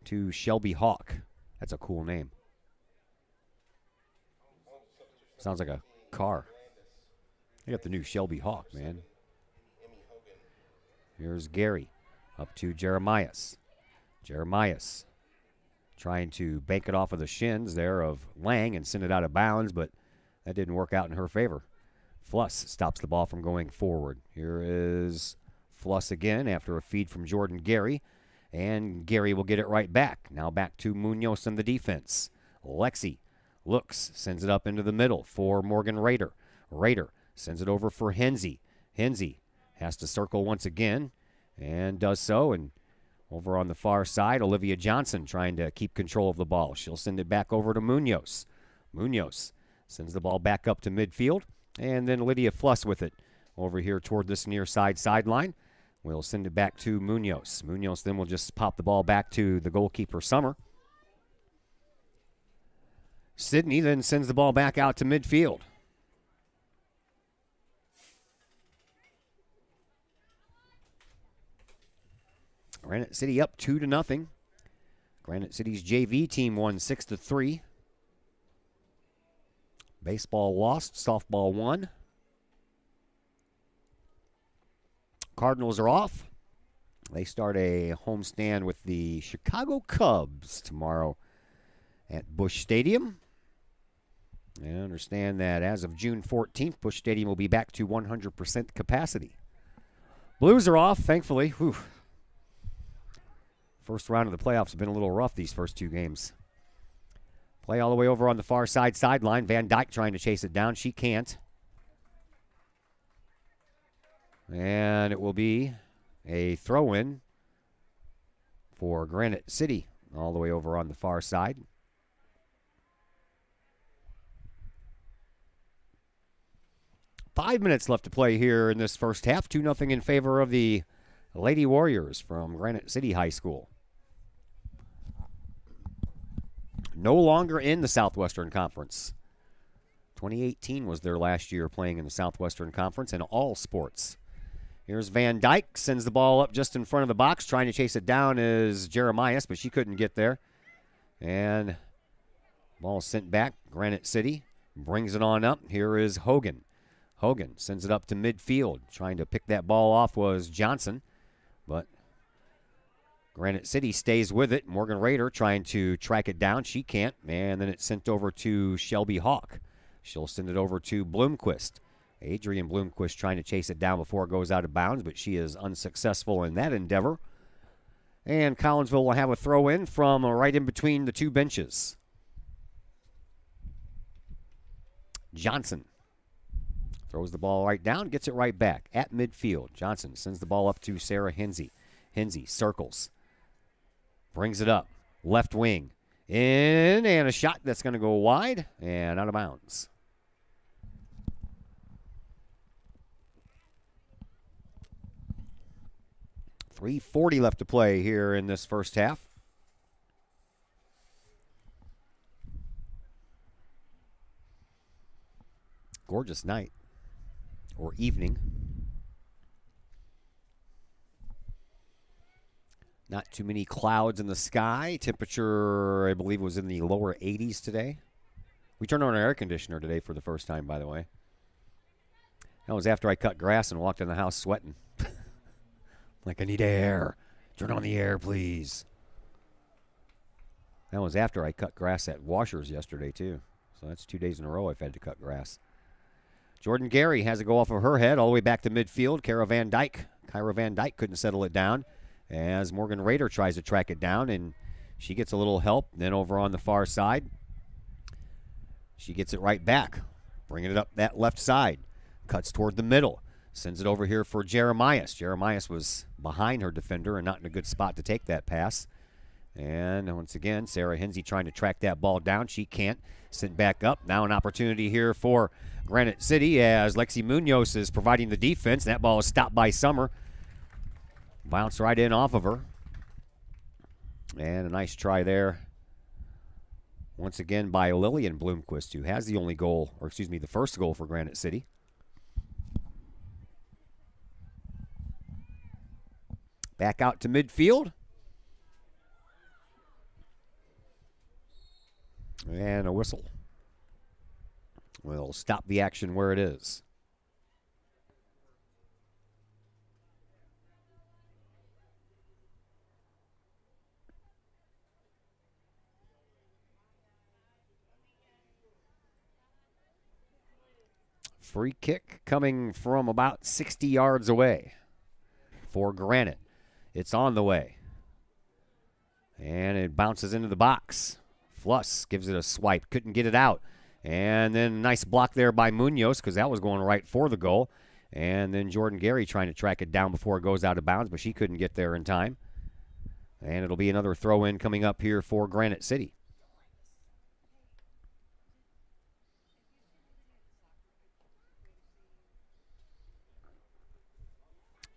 to Shelby Hawk. That's a cool name. Sounds like a car. They got the new Shelby Hawk, man. Here's Gary up to Jeremias. Jeremias trying to bank it off of the shins there of Lang and send it out of bounds, but that didn't work out in her favor. Fluss stops the ball from going forward. Here is Fluss again after a feed from Jordan Gary, and Gary will get it right back. Now back to Munoz and the defense. Lexi looks, sends it up into the middle for Morgan Rader. Rader sends it over for Hensey. Hensey has to circle once again and does so, and Over on the far side, Olivia Johnson trying to keep control of the ball. She'll send it back over to Munoz. Munoz sends the ball back up to midfield, and then Lydia Fluss with it over here toward this near side sideline. We'll send it back to Munoz. Munoz then will just pop the ball back to the goalkeeper, Summer. Sydney then sends the ball back out to midfield. Granite City up 2-0. Granite City's JV team won 6-3. Baseball lost, softball won. Cardinals are off. They start a homestand with the Chicago Cubs tomorrow at Busch Stadium. I understand that as of June 14th, Busch Stadium will be back to 100% capacity. Blues are off, thankfully. Whew. First round of the playoffs have been a little rough these first two games. Play all the way over on the far side sideline. Van Dyke trying to chase it down. She can't. And it will be a throw-in for Granite City all the way over on the far side. Five minutes left to play here in this first half. 2-0 in favor of the Lady Warriors from Granite City High School. No longer in the Southwestern Conference. 2018 was their last year playing in the Southwestern Conference in all sports. Here's Van Dyke, sends the ball up just in front of the box. Trying to chase it down is Jeremias, but she couldn't get there. And ball sent back. Granite City brings it on up. Here is Hogan. Hogan sends it up to midfield. Trying to pick that ball off was Johnson, but Granite City stays with it. Morgan Rader trying to track it down. She can't. And then it's sent over to Shelby Hawk. She'll send it over to Bloomquist. Adrian Bloomquist trying to chase it down before it goes out of bounds, but she is unsuccessful in that endeavor. And Collinsville will have a throw in from right in between the two benches. Johnson throws the ball right down, gets it right back at midfield. Johnson sends the ball up to Sarah Hensey. Hensey circles. Brings it up. Left wing. In, and a shot that's going to go wide and out of bounds. .340 left to play here in this first half. Gorgeous night or evening. Not too many clouds in the sky. Temperature, I believe, was in the lower 80s today. We turned on our air conditioner today for the first time, by the way. That was after I cut grass and walked in the house sweating. Like, I need air. Turn on the air, please. That was after I cut grass at Washers yesterday, too. So that's 2 days in a row I've had to cut grass. Jordan Gary has it go off of her head all the way back to midfield. Kyra Van Dyke couldn't settle it down as Morgan Rader tries to track it down, and she gets a little help. Then over on the far side, she gets it right back, bringing it up that left side. Cuts toward the middle. Sends it over here for Jeremias. Jeremias was behind her defender and not in a good spot to take that pass. And once again, Sarah Hensey trying to track that ball down. She can't. Sent back up. Now an opportunity here for Granite City as Lexi Munoz is providing the defense. That ball is stopped by Summer. Bounced right in off of her. And a nice try there. Once again by Lillian Bloomquist, who has the only goal, or excuse me, the first goal for Granite City. Back out to midfield. And a whistle. We'll stop the action where it is. Free kick coming from about 60 yards away for Granite. It's on the way. And it bounces into the box. Fluss gives it a swipe. Couldn't get it out. And then a nice block there by Munoz because that was going right for the goal. And then Jordan Gary trying to track it down before it goes out of bounds, but she couldn't get there in time. And it'll be another throw-in coming up here for Granite City.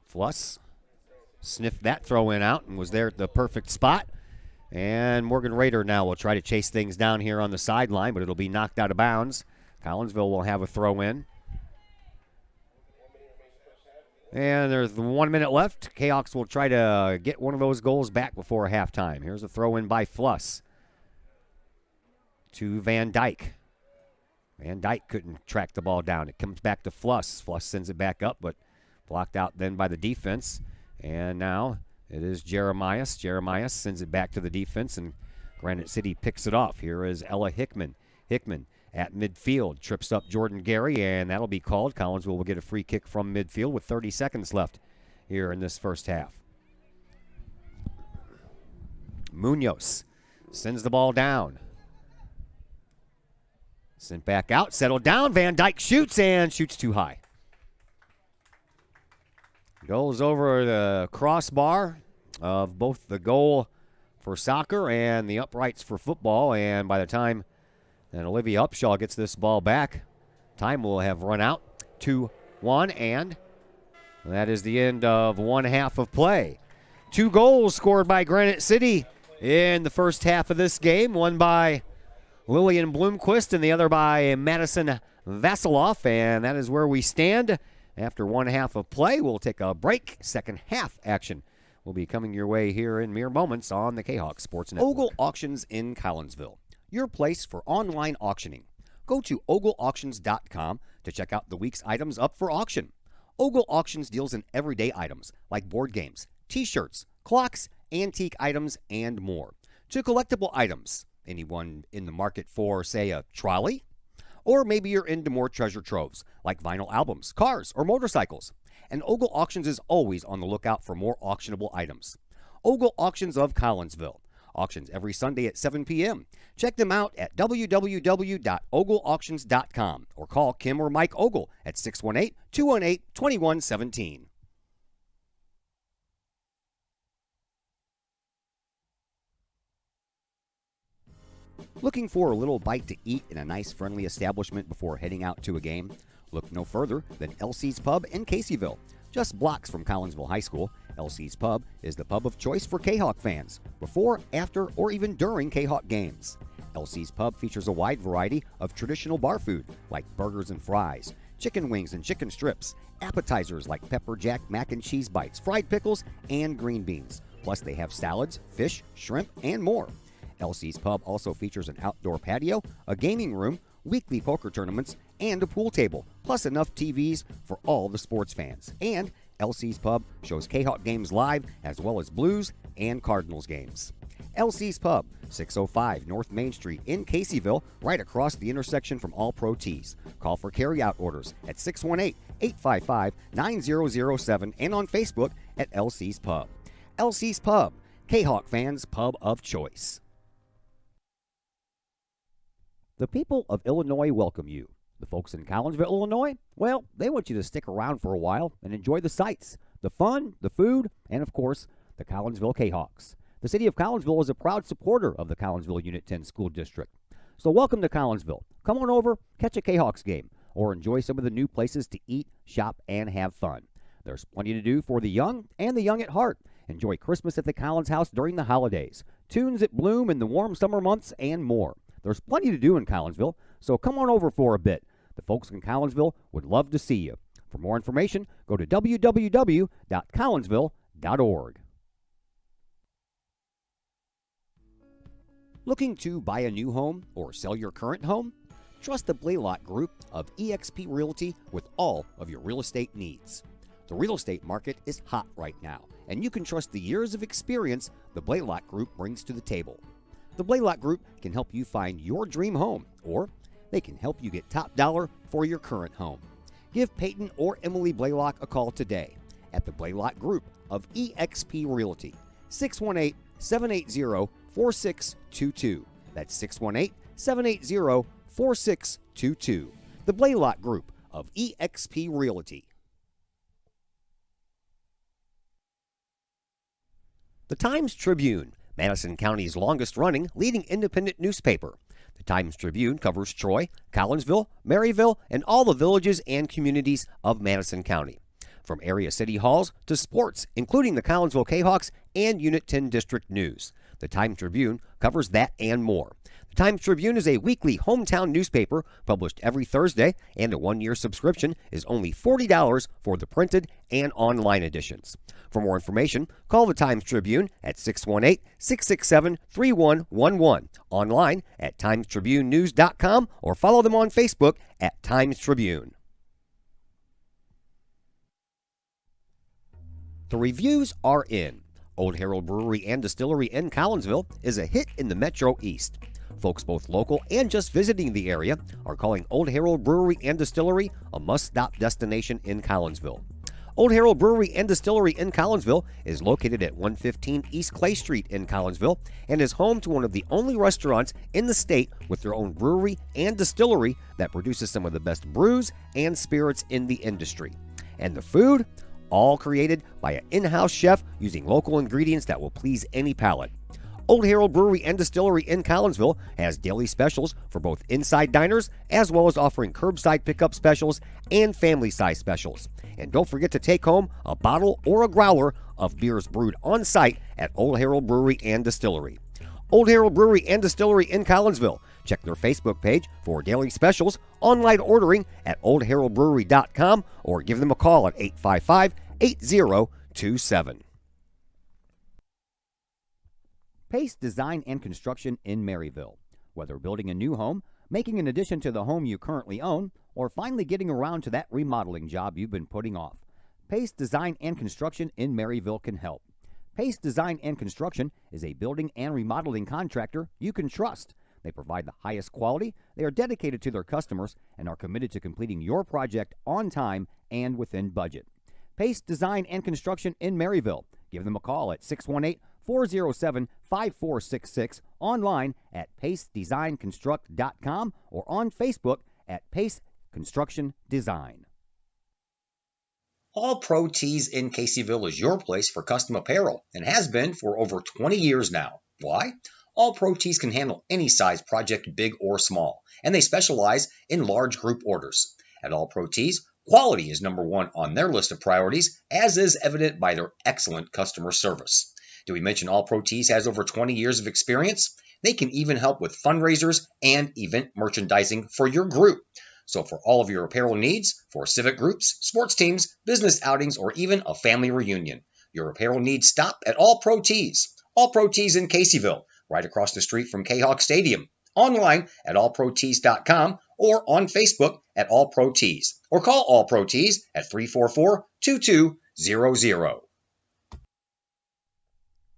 Fluss sniffed that throw-in out and was there at the perfect spot. And Morgan Rader now will try to chase things down here on the sideline, but it'll be knocked out of bounds. Collinsville will have a throw-in. And there's 1 minute left. Kahawks will try to get one of those goals back before halftime. Here's a throw-in by Fluss to Van Dyke. Van Dyke couldn't track the ball down. It comes back to Fluss. Fluss sends it back up, but blocked out then by the defense. And now it is Jeremias. Jeremias sends it back to the defense, and Granite City picks it off. Here is Ella Hickman. Hickman at midfield trips up Jordan Gary, and that'll be called. Collinsville will get a free kick from midfield with 30 seconds left here in this first half. Munoz sends the ball down. Sent back out, settled down. Van Dyke shoots and shoots too high. Goes over the crossbar of both the goal for soccer and the uprights for football. And by the time that Olivia Upshaw gets this ball back, time will have run out. 2-1, and that is the end of one half of play. 2 goals scored by Granite City in the first half of this game. One by Lillian Bloomquist and the other by Madison Vasiloff. And that is where we stand. After one half of play, we'll take a break. Second half action will be coming your way here in mere moments on the Kahok Sports Network. Ogle Auctions in Collinsville, your place for online auctioning. Go to ogleauctions.com to check out the week's items up for auction. Ogle Auctions deals in everyday items like board games, t-shirts, clocks, antique items, and more. To collectible items, anyone in the market for, say, a trolley? Or maybe you're into more treasure troves, like vinyl albums, cars, or motorcycles. And Ogle Auctions is always on the lookout for more auctionable items. Ogle Auctions of Collinsville. Auctions every Sunday at 7 p.m. Check them out at www.ogleauctions.com or call Kim or Mike Ogle at 618-218-2117. Looking for a little bite to eat in a nice, friendly establishment before heading out to a game? Look no further than LC's Pub in Caseyville. Just blocks from Collinsville High School, LC's Pub is the pub of choice for Kahawk fans, before, after, or even during Kahawk games. LC's Pub features a wide variety of traditional bar food, like burgers and fries, chicken wings and chicken strips, appetizers like pepper jack mac and cheese bites, fried pickles, and green beans. Plus they have salads, fish, shrimp, and more. LC's Pub also features an outdoor patio, a gaming room, weekly poker tournaments, and a pool table, plus enough TVs for all the sports fans. And LC's Pub shows Kahawk games live, as well as Blues and Cardinals games. LC's Pub, 605 North Main Street in Caseyville, right across the intersection from All Pro Tees. Call for carry-out orders at 618-855-9007 and on Facebook at LC's Pub. LC's Pub, Kahawk fans' pub of choice. The people of Illinois welcome you. The folks in Collinsville, Illinois, well, they want you to stick around for a while and enjoy the sights, the fun, the food, and of course, the Collinsville Kahawks. The city of Collinsville is a proud supporter of the Collinsville Unit 10 School District. So welcome to Collinsville. Come on over, catch a Kahawks game, or enjoy some of the new places to eat, shop, and have fun. There's plenty to do for the young and the young at heart. Enjoy Christmas at the Collins House during the holidays, tunes at Bloom in the warm summer months, and more. There's plenty to do in Collinsville, so come on over for a bit. The folks in Collinsville would love to see you. For more information, go to www.collinsville.org. Looking to buy a new home or sell your current home? Trust the Blaylock Group of eXp Realty with all of your real estate needs. The real estate market is hot right now, and you can trust the years of experience the Blaylock Group brings to the table. The Blaylock Group can help you find your dream home, or they can help you get top dollar for your current home. Give Peyton or Emily Blaylock a call today at the Blaylock Group of eXp Realty, 618-780-4622. That's 618-780-4622. The Blaylock Group of eXp Realty. The Times-Tribune, Madison County's longest-running leading independent newspaper. The Times-Tribune covers Troy, Collinsville, Maryville, and all the villages and communities of Madison County. From area city halls to sports, including the Collinsville Kahawks and Unit 10 District News. The Times-Tribune covers that and more. The Times-Tribune is a weekly hometown newspaper published every Thursday, and a one-year subscription is only $40 for the printed and online editions. For more information, call the Times-Tribune at 618-667-3111, online at timestribunenews.com, or follow them on Facebook at Times-Tribune. The reviews are in. Old Herald Brewery and Distillery in Collinsville is a hit in the Metro East. Folks both local and just visiting the area are calling Old Herald Brewery and Distillery a must-stop destination in Collinsville. Old Herald Brewery and Distillery in Collinsville is located at 115 East Clay Street in Collinsville and is home to one of the only restaurants in the state with their own brewery and distillery that produces some of the best brews and spirits in the industry. And the food? All created by an in-house chef using local ingredients that will please any palate. Old Herald Brewery and Distillery in Collinsville has daily specials for both inside diners as well as offering curbside pickup specials and family-size specials. And don't forget to take home a bottle or a growler of beers brewed on site at Old Herald Brewery and Distillery. Old Herald Brewery and Distillery in Collinsville. Check their Facebook page for daily specials, online ordering at oldheraldbrewery.com, or give them a call at 855-8027. Pace Design and Construction in Maryville. Whether building a new home, making an addition to the home you currently own, or finally getting around to that remodeling job you've been putting off, Pace Design and Construction in Maryville can help. Pace Design and Construction is a building and remodeling contractor you can trust. They provide the highest quality, they are dedicated to their customers, and are committed to completing your project on time and within budget. Pace Design and Construction in Maryville. Give them a call at 618-407-5466, online at pacedesignconstruct.com, or on Facebook at Pace Construction Design. All Pro Tees in Caseyville is your place for custom apparel and has been for over 20 years now. Why? All Pro Tees can handle any size project, big or small, and they specialize in large group orders. At All Pro Tees, quality is number one on their list of priorities, as is evident by their excellent customer service. Did we mention All Pro Tees has over 20 years of experience? They can even help with fundraisers and event merchandising for your group. So for all of your apparel needs, for civic groups, sports teams, business outings, or even a family reunion, your apparel needs stop at All Pro Tees. All Pro Tees in Caseyville, right across the street from Kahok Stadium. Online at allprotees.com or on Facebook at All Pro Tees. Or call All Pro Tees at 344-2200.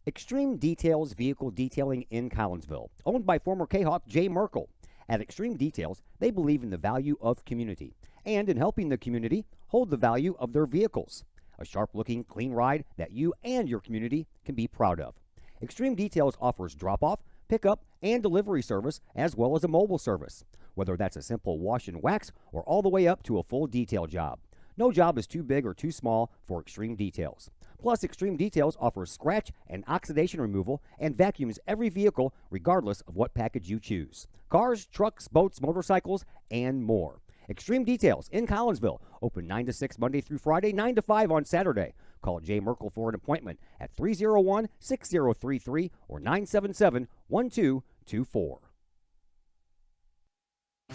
Extreme Details Vehicle Detailing in Collinsville, owned by former Kahok Jay Merkel. At Extreme Details, they believe in the value of community and in helping the community hold the value of their vehicles. A sharp-looking, clean ride that you and your community can be proud of. Extreme Details offers drop-off, pickup, and delivery service, as well as a mobile service, whether that's a simple wash and wax or all the way up to a full detail job. No job is too big or too small for Extreme Details. Plus, Extreme Details offers scratch and oxidation removal and vacuums every vehicle regardless of what package you choose. Cars, trucks, boats, motorcycles, and more. Extreme Details in Collinsville, open 9 to 6 Monday through Friday, 9 to 5 on Saturday. Call Jay Merkel for an appointment at 301-6033 or 977-1224.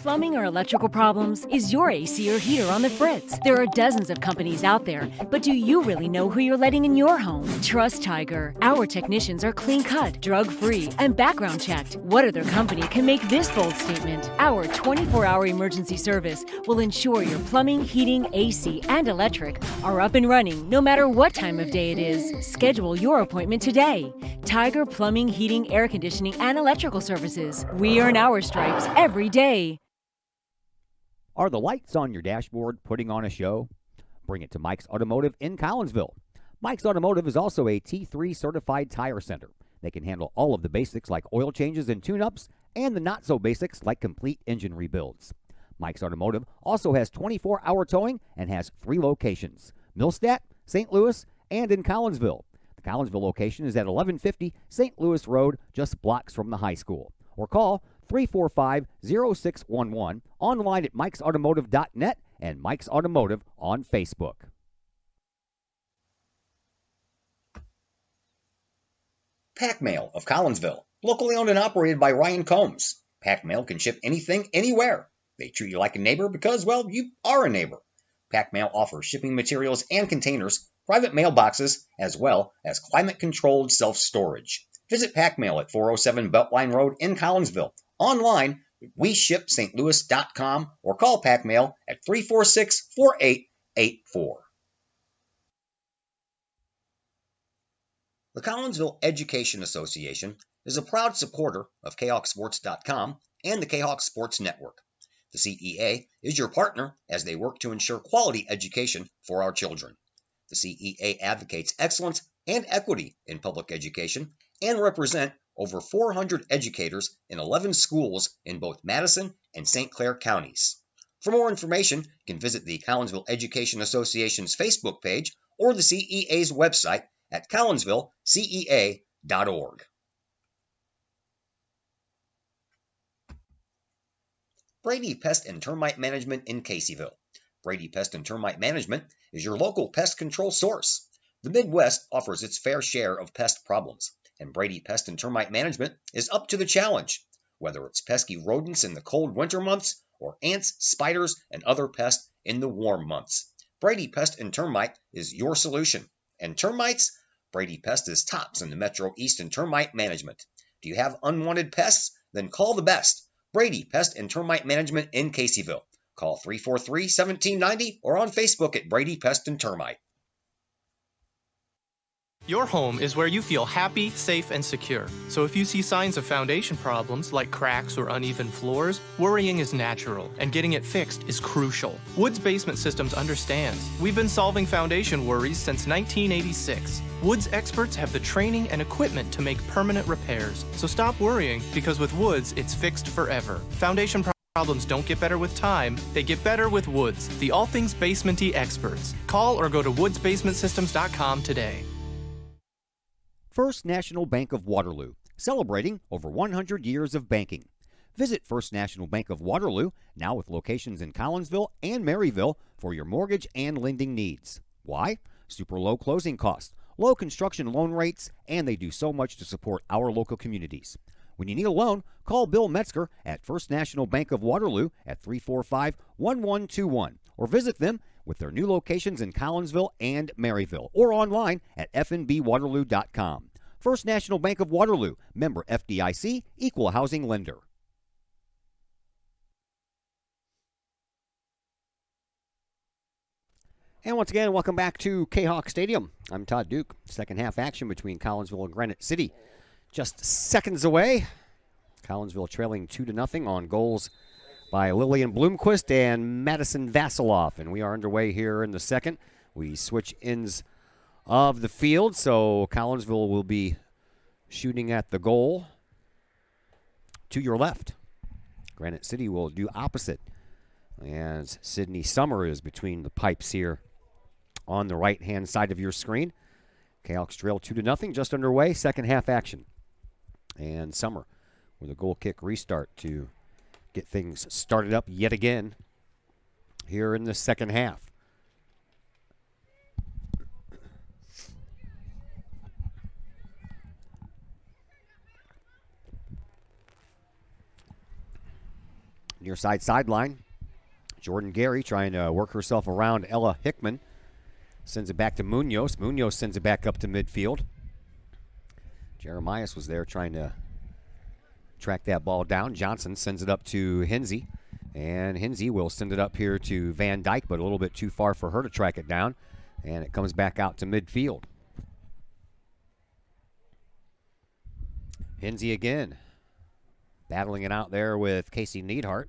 Plumbing or electrical problems? Is your AC or heater on the fritz? There are dozens of companies out there, but do you really know who you're letting in your home? Trust Tiger. Our technicians are clean-cut, drug-free, and background checked. What other company can make this bold statement? Our 24-hour emergency service will ensure your plumbing, heating, AC, and electric are up and running no matter what time of day it is. Schedule your appointment today. Tiger Plumbing, Heating, Air Conditioning, and Electrical Services. We earn our stripes every day. Are the lights on your dashboard putting on a show? Bring it to Mike's Automotive in Collinsville. Mike's Automotive is also a T3 certified tire center. They can handle all of the basics like oil changes and tune-ups, and the not-so-basics like complete engine rebuilds. Mike's Automotive also has 24-hour towing and has 3 locations: Millstadt, St. Louis, and in Collinsville. The Collinsville location is at 1150 St. Louis Road, just blocks from the high school. Or call 345-0611, online at mikesautomotive.net and Mike's Automotive on Facebook. Pack Mail of Collinsville, locally owned and operated by Ryan Combs. Pack Mail can ship anything, anywhere. They treat you like a neighbor because, well, you are a neighbor. Pack Mail offers shipping materials and containers, private mailboxes, as well as climate-controlled self-storage. Visit Pack Mail at 407 Beltline Road in Collinsville. Online, WeShipStLouis.com or call Pack Mail at 346-4884. The Collinsville Education Association is a proud supporter of KahokSports.com and the Kahok Sports Network. The CEA is your partner as they work to ensure quality education for our children. The CEA advocates excellence and equity in public education and represent over 400 educators in 11 schools in both Madison and St. Clair counties. For more information, you can visit the Collinsville Education Association's Facebook page or the CEA's website at collinsvillecea.org. Brady Pest and Termite Management in Caseyville. Brady Pest and Termite Management is your local pest control source. The Midwest offers its fair share of pest problems, and Brady Pest and Termite Management is up to the challenge. Whether it's pesky rodents in the cold winter months or ants, spiders, and other pests in the warm months, Brady Pest and Termite is your solution. And termites? Brady Pest is tops in the Metro East in termite management. Do you have unwanted pests? Then call the best. Brady Pest and Termite Management in Caseyville. Call 343-1790 or on Facebook at Brady Pest and Termite. Your home is where you feel happy, safe, and secure. So if you see signs of foundation problems like cracks or uneven floors, worrying is natural, and getting it fixed is crucial. Woods Basement Systems understands. We've been solving foundation worries since 1986. Woods experts have the training and equipment to make permanent repairs. So stop worrying, because with Woods, it's fixed forever. Foundation problems don't get better with time, they get better with Woods, the all things basement-y experts. Call or go to woodsbasementsystems.com today. First National Bank of Waterloo, celebrating over 100 years of banking. Visit First National Bank of Waterloo, now with locations in Collinsville and Maryville, for your mortgage and lending needs. Why? Super low closing costs, low construction loan rates, and they do so much to support our local communities. When you need a loan, call Bill Metzger at First National Bank of Waterloo at 345-1121, or visit them with their new locations in Collinsville and Maryville, or online at fnbwaterloo.com. First National Bank of Waterloo, member FDIC, equal housing lender. And once again, welcome back to Kahok Stadium. I'm Todd Duke. Second half action between Collinsville and Granite City. Just seconds away. Collinsville trailing 2-0 on goals by Lillian Bloomquist and Madison Vasiloff. And we are underway here in the second. We switch ends of the field, so Collinsville will be shooting at the goal to your left. Granite City will do opposite, as Sydney Summer is between the pipes here on the right-hand side of your screen. Kahok's trail 2-0, just underway, second half action. And Summer with a goal kick restart to get things started up yet again here in the second half. Near side sideline, Jordan Gary trying to work herself around Ella Hickman. Sends it back to Munoz. Munoz sends it back up to midfield. Jeremias was there trying to track that ball down. Johnson sends it up to Hinsey. And Hinsey will send it up here to Van Dyke, but a little bit too far for her to track it down. And it comes back out to midfield. Hinsey again. Battling it out there with Casey Neidhart.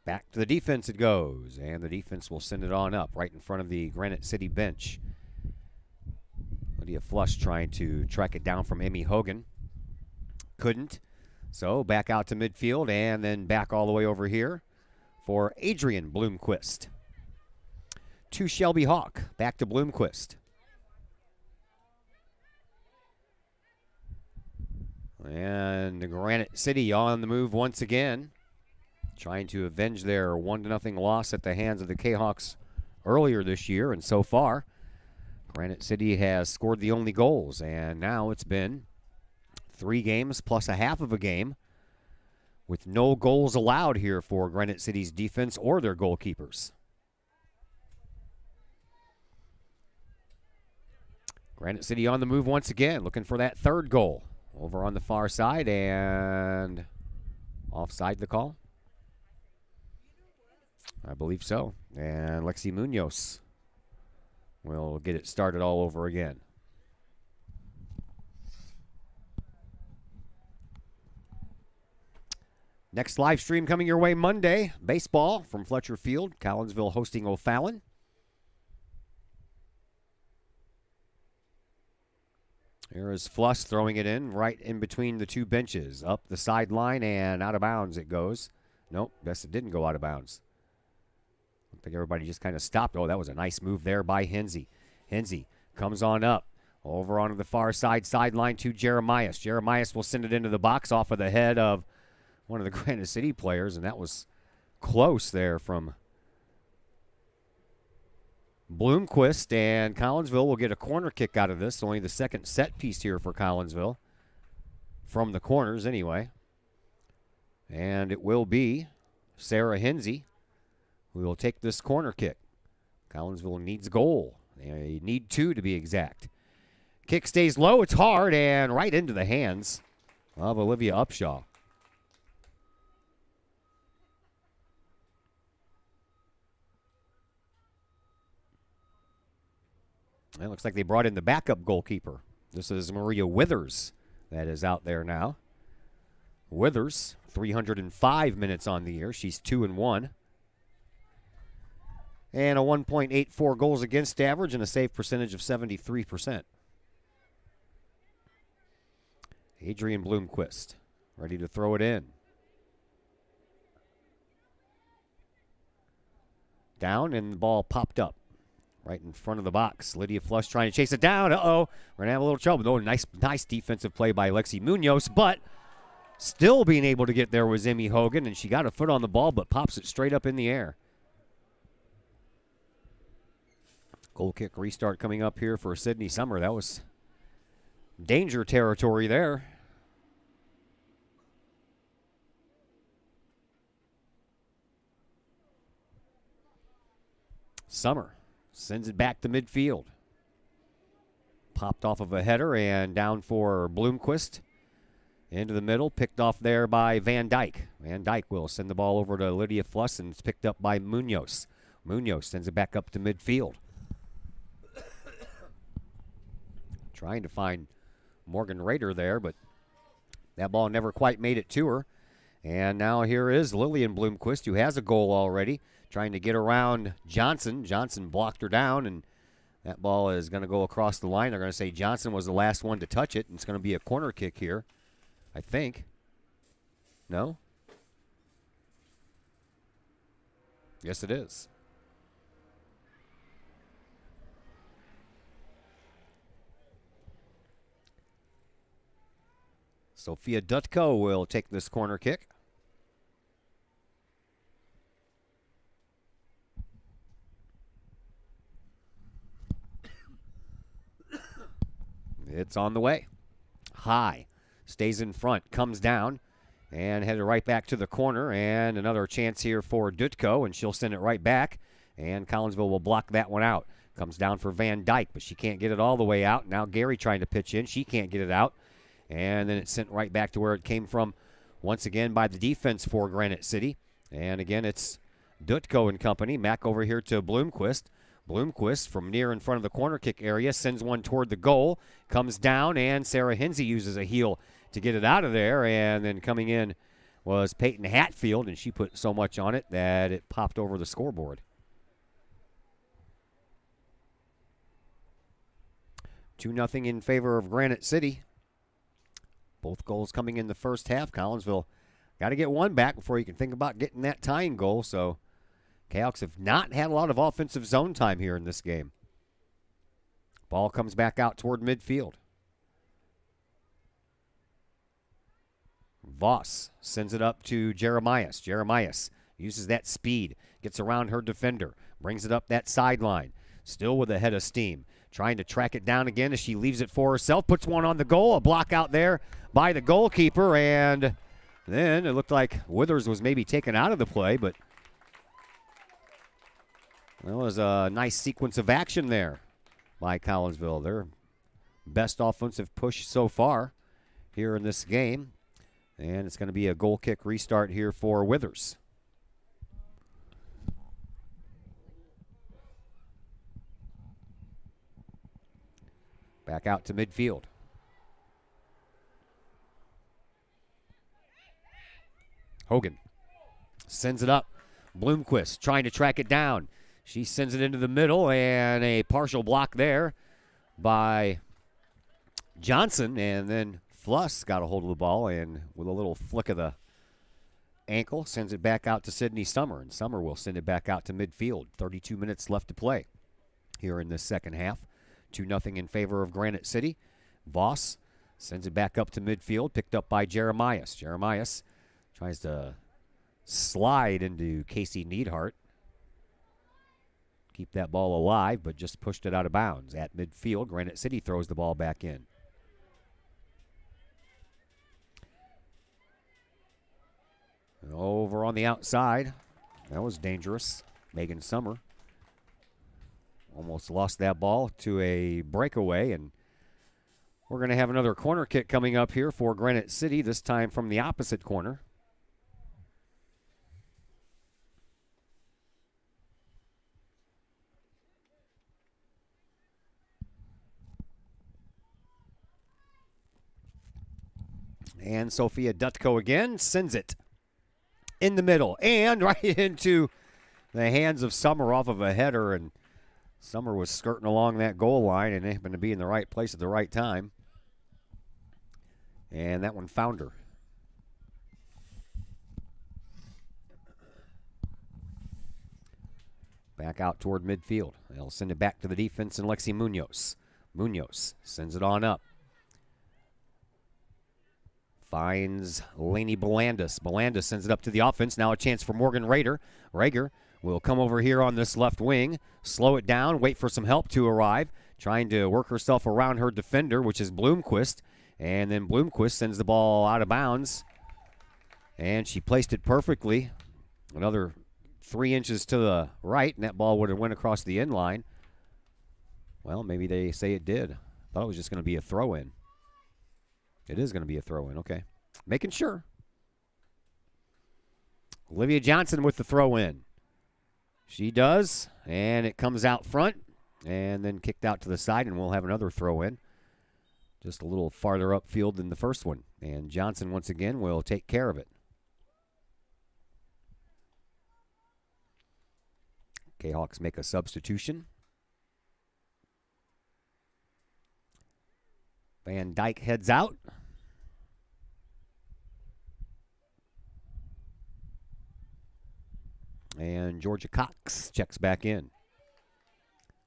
Back to the defense it goes, and the defense will send it on up right in front of the Granite City bench. Lydia Flush trying to track it down from Emmy Hogan. Couldn't. So back out to midfield and then back all the way over here for Adrian Bloomquist. To Shelby Hawk. Back to Bloomquist. And the Granite City on the move once again, trying to avenge their 1-0 loss at the hands of the Kahawks earlier this year. And so far, Granite City has scored the only goals. And now it's been 3 games plus a half of a game with no goals allowed here for Granite City's defense or their goalkeepers. Granite City on the move once again, looking for that 3rd goal. Over on the far side, and offside the call? I believe so. And Lexi Munoz will get it started all over again. Next live stream coming your way Monday. Baseball from Fletcher Field. Collinsville hosting O'Fallon. Here is Fluss throwing it in right in between the 2 benches. Up the sideline and out of bounds it goes. Nope, guess it didn't go out of bounds. Looked like everybody just kind of stopped. Oh, that was a nice move there by Hensey. Hensey comes on up. Over onto the far sideline to Jeremias. Jeremias will send it into the box off of the head of one of the Granite City players, and that was close there from Bloomquist, and Collinsville will get a corner kick out of this. Only the 2nd set piece here for Collinsville. From the corners, anyway. And it will be Sarah Hensey who will take this corner kick. Collinsville needs goal. They need 2 to be exact. Kick stays low. It's hard and right into the hands of Olivia Upshaw. It looks like they brought in the backup goalkeeper. This is Maria Withers that is out there now. Withers, 305 minutes on the year. She's 2-1. And a 1.84 goals against average and a save percentage of 73%. Adrian Bloomquist ready to throw it in. Down, and the ball popped up right in front of the box. Lydia Flush trying to chase it down. Uh-oh. We're going to have a little trouble. Oh, nice defensive play by Lexi Munoz, but still being able to get there was Emmy Hogan, and she got a foot on the ball but pops it straight up in the air. Goal kick restart coming up here for Sydney Summer. That was danger territory there. Summer sends it back to midfield. Popped off of a header and down for Bloomquist. Into the middle, picked off there by Van Dyke. Van Dyke will send the ball over to Lydia Fluss, and it's picked up by Munoz. Munoz sends it back up to midfield. Trying to find Morgan Rader there, but that ball never quite made it to her. And now here is Lillian Bloomquist, who has a goal already, trying to get around Johnson. Johnson blocked her down, and that ball is going to go across the line. They're going to say Johnson was the last one to touch it, and it's going to be a corner kick here, I think. No? Yes, it is. Sophia Dutko will take this corner kick. It's on the way. High. Stays in front. Comes down. And headed right back to the corner. And another chance here for Dutko. And she'll send it right back. And Collinsville will block that one out. Comes down for Van Dyke. But she can't get it all the way out. Now Gary trying to pitch in. She can't get it out. And then it's sent right back to where it came from once again by the defense for Granite City. And again, it's Dutko and company. Back over here to Bloomquist. Bloomquist from near in front of the corner kick area sends one toward the goal. Comes down, and Sarah Hensey uses a heel to get it out of there. And then coming in was Peyton Hatfield, and she put so much on it that it popped over the scoreboard. 2-0 in favor of Granite City. Both goals coming in the first half. Collinsville got to get one back before you can think about getting that tying goal. So Kahawks have not had a lot of offensive zone time here in this game. Ball comes back out toward midfield. Voss sends it up to Jeremias. Jeremias uses that speed, gets around her defender, brings it up that sideline, still with a head of steam. Trying to track it down again as she leaves it for herself. Puts one on the goal. A block out there by the goalkeeper. And then it looked like Withers was maybe taken out of the play, but that was a nice sequence of action there by Collinsville. Their best offensive push so far here in this game. And it's going to be a goal kick restart here for Withers. Back out to midfield. Hogan sends it up. Bloomquist trying to track it down. She sends it into the middle, and a partial block there by Johnson. And then Fluss got a hold of the ball, and with a little flick of the ankle, sends it back out to Sydney Summer. And Summer will send it back out to midfield. 32 minutes left to play here in this second half. 2-0 in favor of Granite City. Voss sends it back up to midfield, picked up by Jeremias. Jeremias tries to slide into Casey Neidhart. Keep that ball alive, but just pushed it out of bounds. At midfield, Granite City throws the ball back in. And over on the outside, that was dangerous. Megan Summer almost lost that ball to a breakaway, and we're going to have another corner kick coming up here for Granite City, this time from the opposite corner. And Sophia Dutko again sends it in the middle and right into the hands of Summer off of a header, and Summer was skirting along that goal line and happened to be in the right place at the right time. And that one found her. Back out toward midfield. They'll send it back to the defense and Lexi Munoz. Munoz sends it on up. Finds Lainey Belandis. Belandis sends it up to the offense. Now a chance for Morgan Rader. Rager will come over here on this left wing, slow it down, wait for some help to arrive, trying to work herself around her defender, which is Bloomquist. And then Bloomquist sends the ball out of bounds. And she placed it perfectly. Another 3 inches to the right, and that ball would have went across the end line. Well, maybe they say it did. Thought it was just going to be a throw-in. It is going to be a throw-in, okay. Making sure. Olivia Johnson with the throw-in. She does, and it comes out front, and then kicked out to the side, and we'll have another throw-in. Just a little farther upfield than the first one. And Johnson, once again, will take care of it. Kahawks make a substitution. Van Dyke heads out. And Georgia Cox checks back in.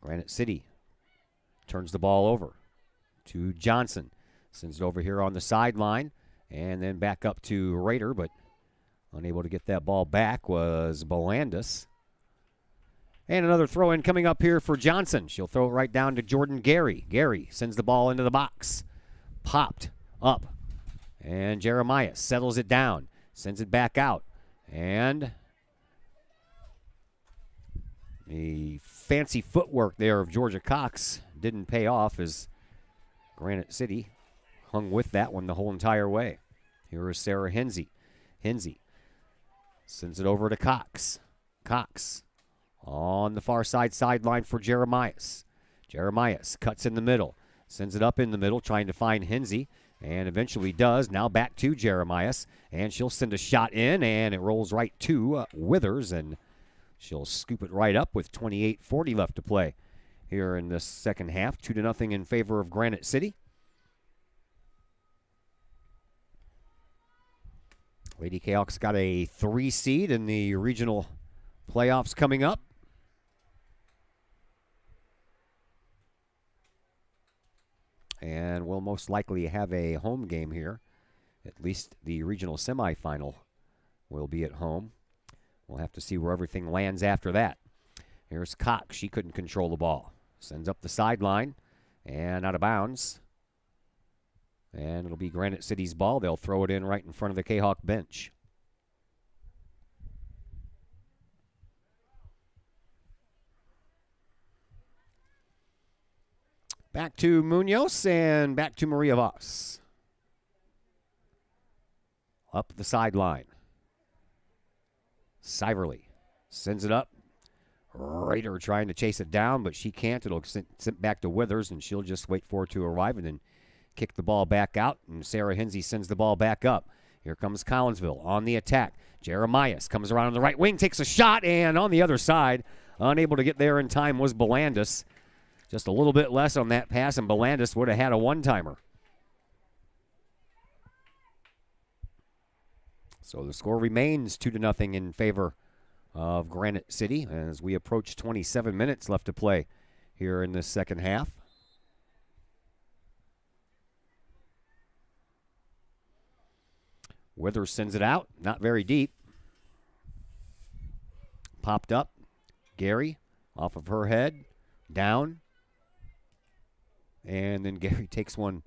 Granite City turns the ball over to Johnson. Sends it over here on the sideline. And then back up to Rader, but unable to get that ball back was Belandis. And another throw-in coming up here for Johnson. She'll throw it right down to Jordan Gary. Gary sends the ball into the box. Popped up. And Jeremiah settles it down. Sends it back out. And the fancy footwork there of Georgia Cox didn't pay off as Granite City hung with that one the whole entire way. Here is Sarah Hensey. Hensey sends it over to Cox. Cox on the far sideline for Jeremias. Jeremias cuts in the middle. Sends it up in the middle, trying to find Hensey. And eventually does. Now back to Jeremias. And she'll send a shot in, and it rolls right to Withers. And she'll scoop it right up with 28:40 left to play here in this second half. 2-0 in favor of Granite City. Lady Kahawks got a 3 seed in the regional playoffs coming up. And we'll most likely have a home game here At least the regional semifinal will be at home. We'll have to see where everything lands after that. Here's Kahok. She couldn't control the ball. Sends up the sideline and out of bounds. And it'll be Granite City's ball. They'll throw it in right in front of the Kahok bench. Back to Munoz and back to Maria Voss. Up the sideline. Siverly sends it up. Raider trying to chase it down, but she can't. It'll sent back to Withers, and she'll just wait for it to arrive and then kick the ball back out. And Sarah Hinsey sends the ball back up. Here comes Collinsville on the attack. Jeremias comes around on the right wing, takes a shot, and on the other side, unable to get there in time was Belandis. Just a little bit less on that pass, and Belandis would have had a one-timer. So the score remains 2-0 in favor of Granite City as we approach 27 minutes left to play here in this second half. Withers sends it out, not very deep. Popped up. Gary off of her head, down. And then Gary takes one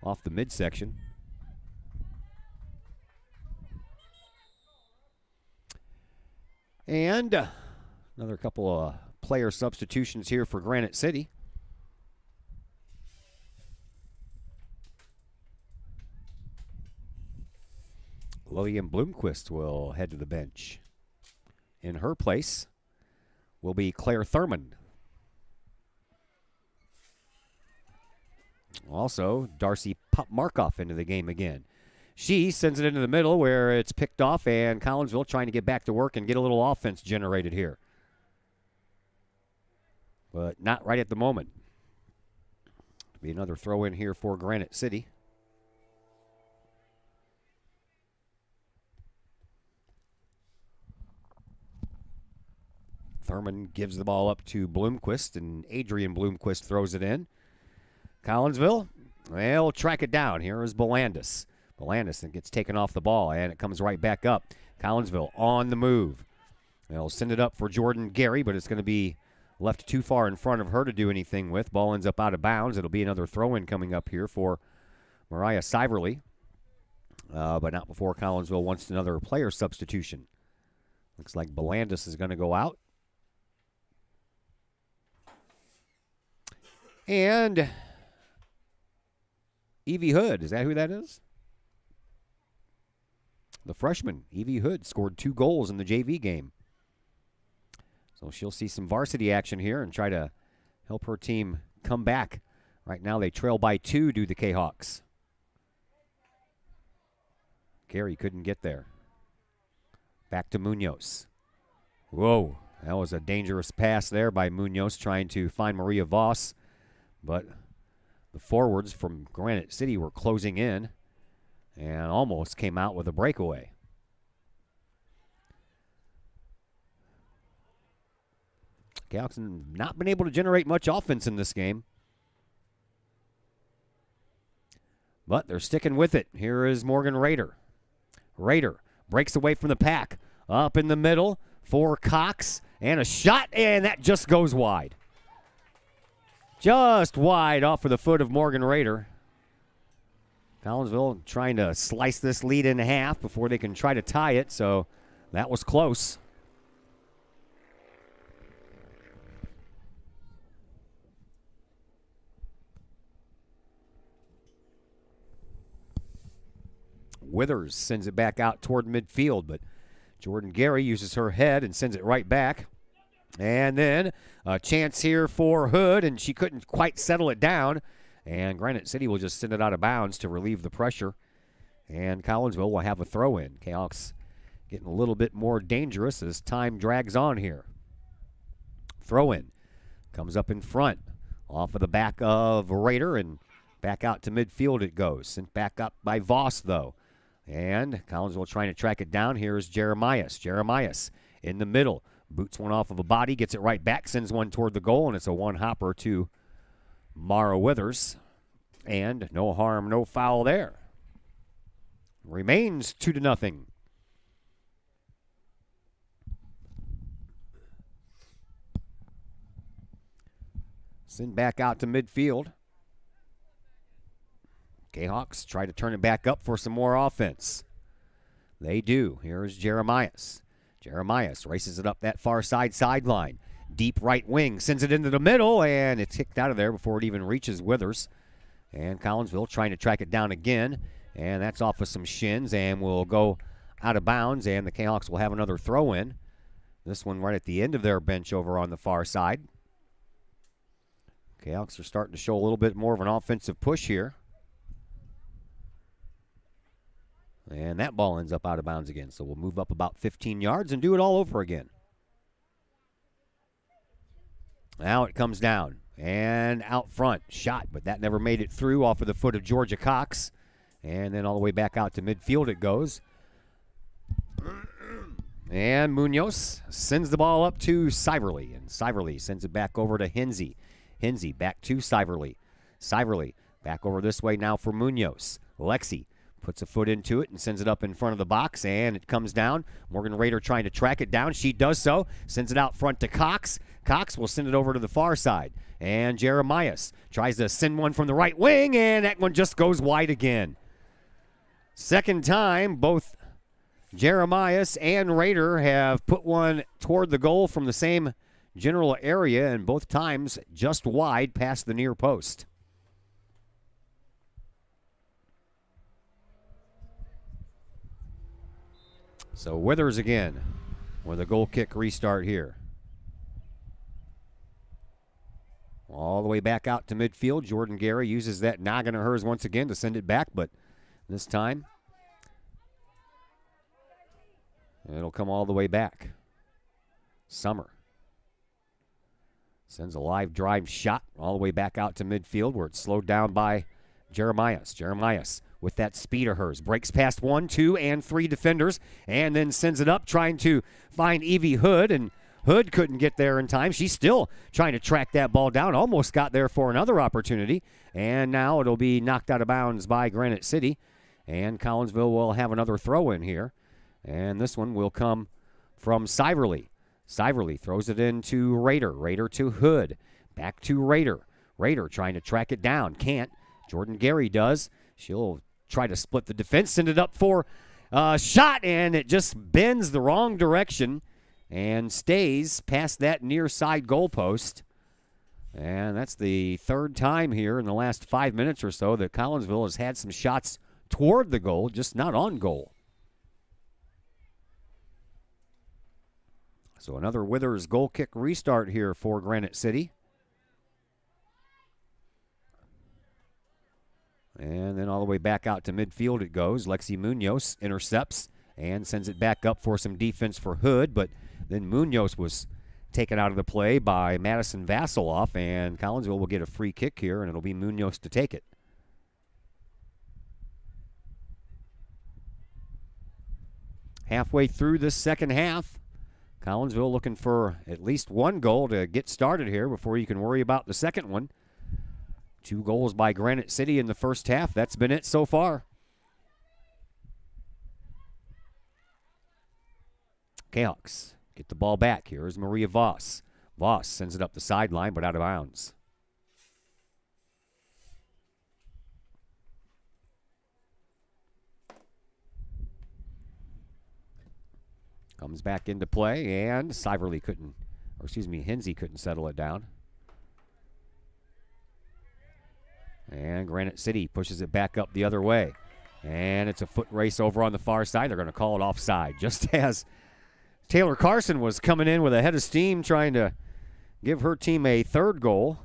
off the midsection. And another couple of player substitutions here for Granite City. Lillian Bloomquist will head to the bench. In her place will be Claire Thurman. Also, Darcy Markoff into the game again. She sends it into the middle where it's picked off, and Collinsville trying to get back to work and get a little offense generated here. But not right at the moment. It'll be another throw in here for Granite City. Thurman gives the ball up to Bloomquist, and Adrian Bloomquist throws it in. Collinsville, they'll track it down. Here is Belandis. Belandis then gets taken off the ball, and it comes right back up. Collinsville on the move. They'll send it up for Jordan Gary, but it's going to be left too far in front of her to do anything with. Ball ends up out of bounds. It'll be another throw-in coming up here for Mariah Siverly, but not before Collinsville wants another player substitution. Looks like Belandis is going to go out. And Evie Hood, is that who that is? The freshman, Evie Hood, scored 2 goals in the JV game. So she'll see some varsity action here and try to help her team come back. Right now they trail by 2 due to the Kahawks. Gary couldn't get there. Back to Munoz. Whoa, that was a dangerous pass there by Munoz trying to find Maria Voss. But the forwards from Granite City were closing in and almost came out with a breakaway. Kahawks not been able to generate much offense in this game. But they're sticking with it. Here is Morgan Raider. Raider breaks away from the pack. Up in the middle for Cox. And a shot, and that just goes wide. Just wide off of the foot of Morgan Raider. Collinsville trying to slice this lead in half before they can try to tie it, so that was close. Withers sends it back out toward midfield, but Jordan Gary uses her head and sends it right back. And then a chance here for Hood, and she couldn't quite settle it down. And Granite City will just send it out of bounds to relieve the pressure. And Collinsville will have a throw-in. Kahawks getting a little bit more dangerous as time drags on here. Throw-in comes up in front off of the back of Raider, and back out to midfield it goes. Sent back up by Voss, though. And Collinsville trying to track it down. Here's Jeremias. Jeremias in the middle. Boots one off of a body, gets it right back, sends one toward the goal, and it's a one-hopper to Mara Withers. And no harm, no foul there. Remains 2-0. Send back out to midfield. Kahawks try to turn it back up for some more offense. They do. Here's Jeremias. Jeremias races it up that far sideline. Deep right wing, sends it into the middle, and it's kicked out of there before it even reaches Withers. And Collinsville trying to track it down again, and that's off of some shins and will go out of bounds, and the Kahawks will have another throw in. This one right at the end of their bench over on the far side. Kahawks are starting to show a little bit more of an offensive push here. And that ball ends up out of bounds again, so we'll move up about 15 yards and do it all over again. Now it comes down and out front. Shot, but that never made it through off of the foot of Georgia Cox. And then all the way back out to midfield it goes. And Munoz sends the ball up to Siverly, and Siverly sends it back over to Hinsey. Hinsey back to Siverly. Siverly back over this way now for Munoz. Lexi puts a foot into it and sends it up in front of the box, and it comes down. Morgan Rader trying to track it down. She does so. Sends it out front to Cox. Cox will send it over to the far side. And Jeremias tries to send one from the right wing, and that one just goes wide again. Second time, both Jeremias and Rader have put one toward the goal from the same general area, and both times just wide past the near post. So Withers again with a goal kick restart here. All the way back out to midfield. Jordan Gary uses that noggin of hers once again to send it back, but this time it'll come all the way back. Summer sends a live drive shot all the way back out to midfield where it's slowed down by Jeremias. Jeremias with that speed of hers breaks past 1, 2, and 3 defenders and then sends it up trying to find Evie Hood, and Hood couldn't get there in time. She's still trying to track that ball down. Almost got there for another opportunity, and now it'll be knocked out of bounds by Granite City, and Collinsville will have another throw in here, and this one will come from Siverly. Siverly throws it into Rader. Rader to Hood. Back to Rader. Rader trying to track it down. Can't. Jordan Gary does. She'll try to split the defense. Send it up for a shot, and it just bends the wrong direction and stays past that near side goalpost. And that's the third time here in the last 5 minutes or so that Collinsville has had some shots toward the goal, just not on goal. So another Withers goal kick restart here for Granite City. And then all the way back out to midfield it goes. Lexi Munoz intercepts and sends it back up for some defense for Hood, but then Munoz was taken out of the play by Madison Vassiloff, and Collinsville will get a free kick here, and it'll be Munoz to take it. Halfway through this second half, Collinsville looking for at least one goal to get started here before you can worry about the second one. 2 goals by Granite City in the first half. That's been it so far. Kahawks get the ball back. Here's Maria Voss. Voss sends it up the sideline, but out of bounds. Comes back into play, and Siverly Hinsey couldn't settle it down. And Granite City pushes it back up the other way. And it's a foot race over on the far side. They're going to call it offside, just as Taylor Carson was coming in with a head of steam trying to give her team a third goal.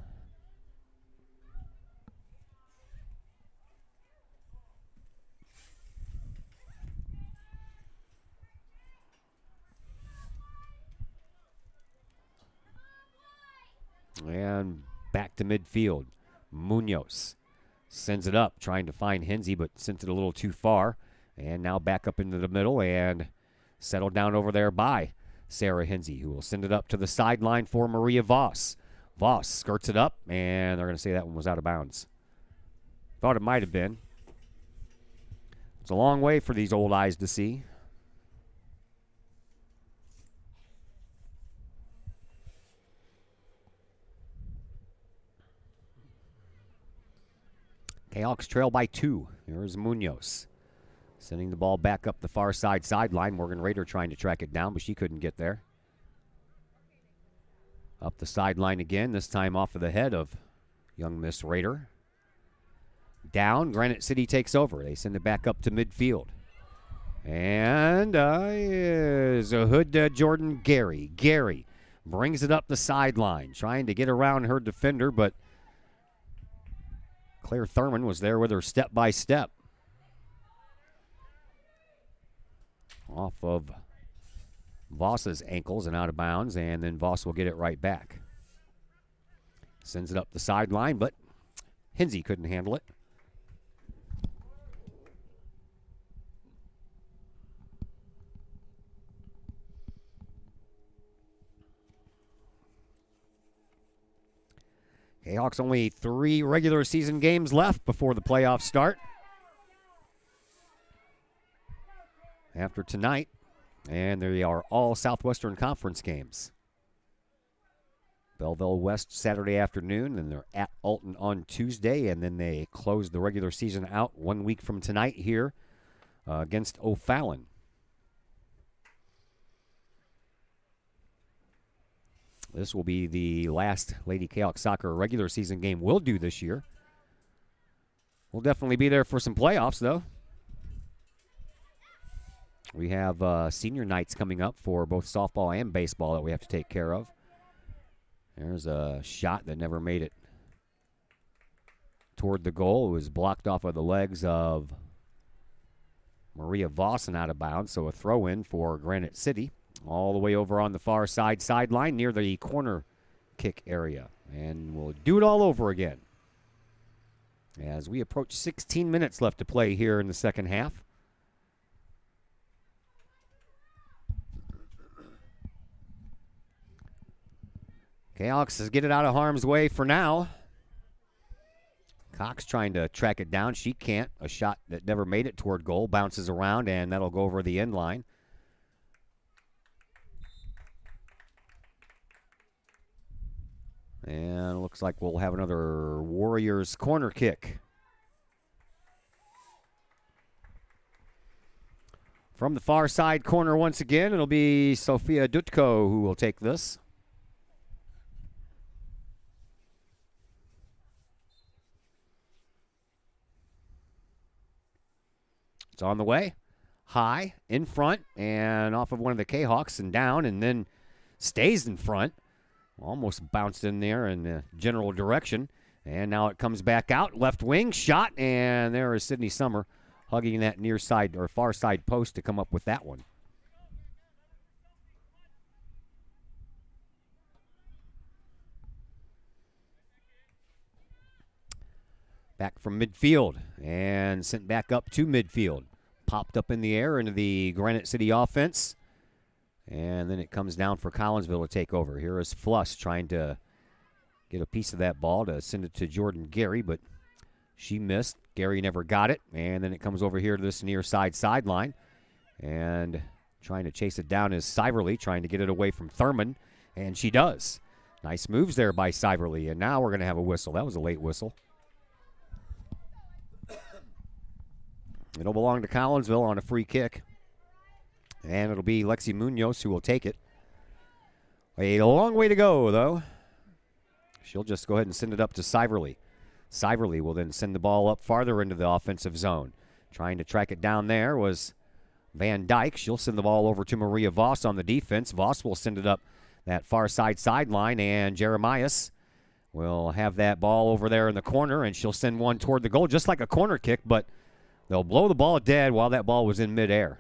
And back to midfield. Munoz sends it up, trying to find Hinsey, but sent it a little too far. And now back up into the middle and settled down over there by Sarah Hinsey, who will send it up to the sideline for Maria Voss. Voss skirts it up, and they're going to say that one was out of bounds. Thought it might have been. It's a long way for these old eyes to see. Kahok's trail by 2. Here's Munoz. Sending the ball back up the far side sideline. Morgan Rader trying to track it down, but she couldn't get there. Up the sideline again, this time off of the head of young Miss Rader. Down, Granite City takes over. They send it back up to midfield. And is a hood Jordan Gary. Gary brings it up the sideline, trying to get around her defender, but Claire Thurman was there with her step by step. Off of Voss's ankles and out of bounds, and then Voss will get it right back. Sends it up the sideline, but Hinsey couldn't handle it. Kahok's only 3 regular season games left before the playoffs start. After tonight, and they are all Southwestern Conference games. Belleville West Saturday afternoon, and they're at Alton on Tuesday, and then they close the regular season out 1 week from tonight here against O'Fallon. This will be the last Lady Kahok soccer regular season game we'll do this year. We'll definitely be there for some playoffs, though. We have senior nights coming up for both softball and baseball that we have to take care of. There's a shot that never made it toward the goal. It was blocked off of the legs of Maria Voss and out of bounds, so a throw-in for Granite City. All the way over on the far side sideline near the corner kick area. And we'll do it all over again as we approach 16 minutes left to play here in the second half. Kahok says get it out of harm's way for now. Cox trying to track it down. She can't. A shot that never made it toward goal. Bounces around, and that'll go over the end line. And looks like we'll have another Warriors corner kick. From the far side corner once again, it'll be Sophia Dutko who will take this. It's on the way. High, in front, and off of one of the Kahawks and down, and then stays in front. Almost bounced in there in the general direction. And now it comes back out. Left wing, shot, and there is Sydney Summer hugging that near side or far side post to come up with that one. Back from midfield and sent back up to midfield. Popped up in the air into the Granite City offense. And then it comes down for Collinsville to take over. Here is Fluss trying to get a piece of that ball to send it to Jordan Gary, but she missed. Gary never got it. And then it comes over here to this near side sideline. And trying to chase it down is Siverly, trying to get it away from Thurman. And she does. Nice moves there by Siverly. And now we're going to have a whistle. That was a late whistle. It'll belong to Collinsville on a free kick. And it'll be Lexi Munoz who will take it. A long way to go, though. She'll just go ahead and send it up to Siverly. Siverly will then send the ball up farther into the offensive zone. Trying to track it down there was Van Dyke. She'll send the ball over to Maria Voss on the defense. Voss will send it up that far side sideline, and Jeremias will have that ball over there in the corner, and she'll send one toward the goal, just like a corner kick, but they'll blow the ball dead while that ball was in midair.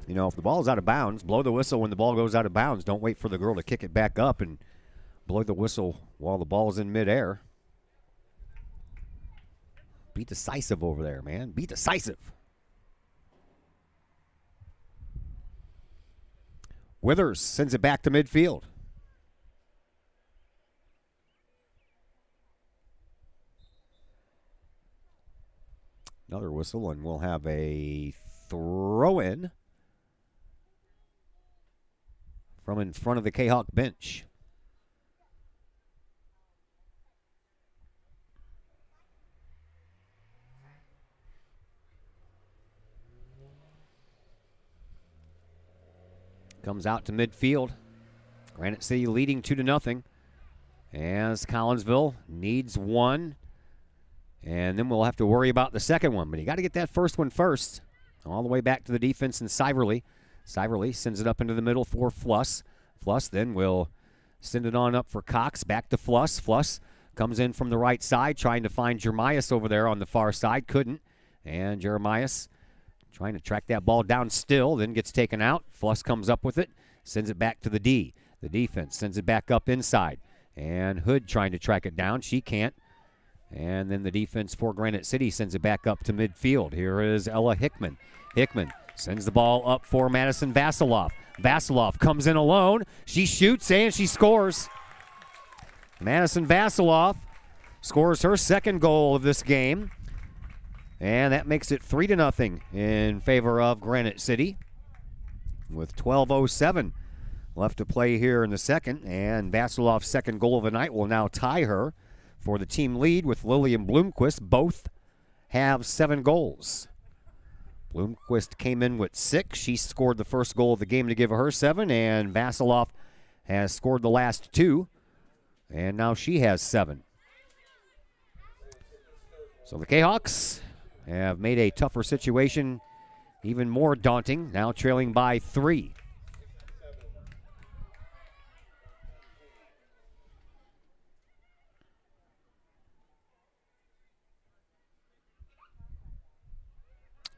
You know, if the ball's out of bounds, blow the whistle when the ball goes out of bounds. Don't wait for the girl to kick it back up and blow the whistle while the ball's in midair. Be decisive over there, man. Be decisive. Withers sends it back to midfield. Another whistle, and we'll have a throw-in from in front of the Kahok bench. Comes out to midfield. Granite City leading 2-0 as Collinsville needs one. And then we'll have to worry about the second one. But you got to get that first one first. All the way back to the defense in Siverly. Siverly sends it up into the middle for Fluss. Fluss then will send it on up for Cox. Back to Fluss. Fluss comes in from the right side, trying to find Jeremias over there on the far side. Couldn't. And Jeremias trying to track that ball down still, then gets taken out. Fluss comes up with it, sends it back to the D. The defense sends it back up inside. And Hood trying to track it down. She can't. And then the defense for Granite City sends it back up to midfield. Here is Ella Hickman. Hickman sends the ball up for Madison Vasiloff. Vasiloff comes in alone. She shoots and she scores. Madison Vasiloff scores her second goal of this game. And that makes it 3-0 in favor of Granite City with 12:07 left to play here in the second. And Vasiloff's second goal of the night will now tie her for the team lead with Lillian Bloomquist. Both have 7 goals. Bloomquist came in with 6. She scored the first goal of the game to give her 7, and Vasiloff has scored the last 2, and now she has 7. So the Kahawks have made a tougher situation even more daunting, now trailing by 3.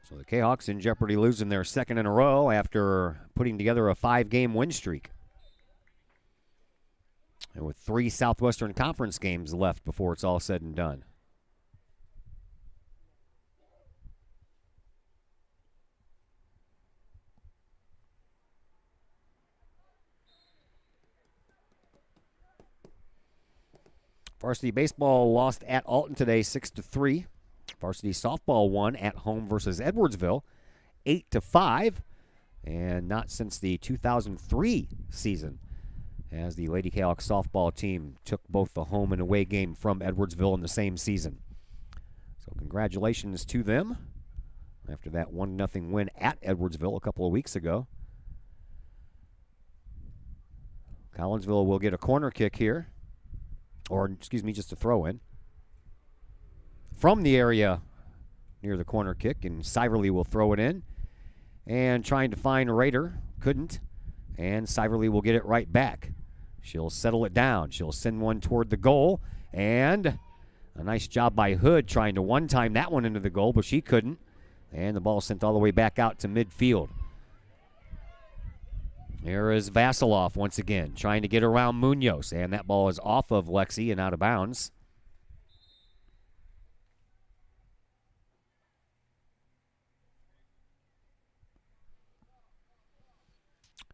So the Kahawks in jeopardy losing their second in a row after putting together a 5-game win streak. And with 3 Southwestern Conference games left before it's all said and done. Varsity baseball lost at Alton today 6-3. Varsity softball won at home versus Edwardsville 8-5. And not since the 2003 season as the Lady Kahawk softball team took both the home and away game from Edwardsville in the same season. So congratulations to them after that 1-0 win at Edwardsville a couple of weeks ago. Collinsville will get a corner kick here. Or, excuse me, just a throw-in. From the area near the corner kick, and Siverly will throw it in. And trying to find Rader, couldn't. And Siverly will get it right back. She'll settle it down. She'll send one toward the goal. And a nice job by Hood trying to one-time that one into the goal, but she couldn't. And the ball sent all the way back out to midfield. Here is Vasiloff once again, trying to get around Munoz. And that ball is off of Lexi and out of bounds.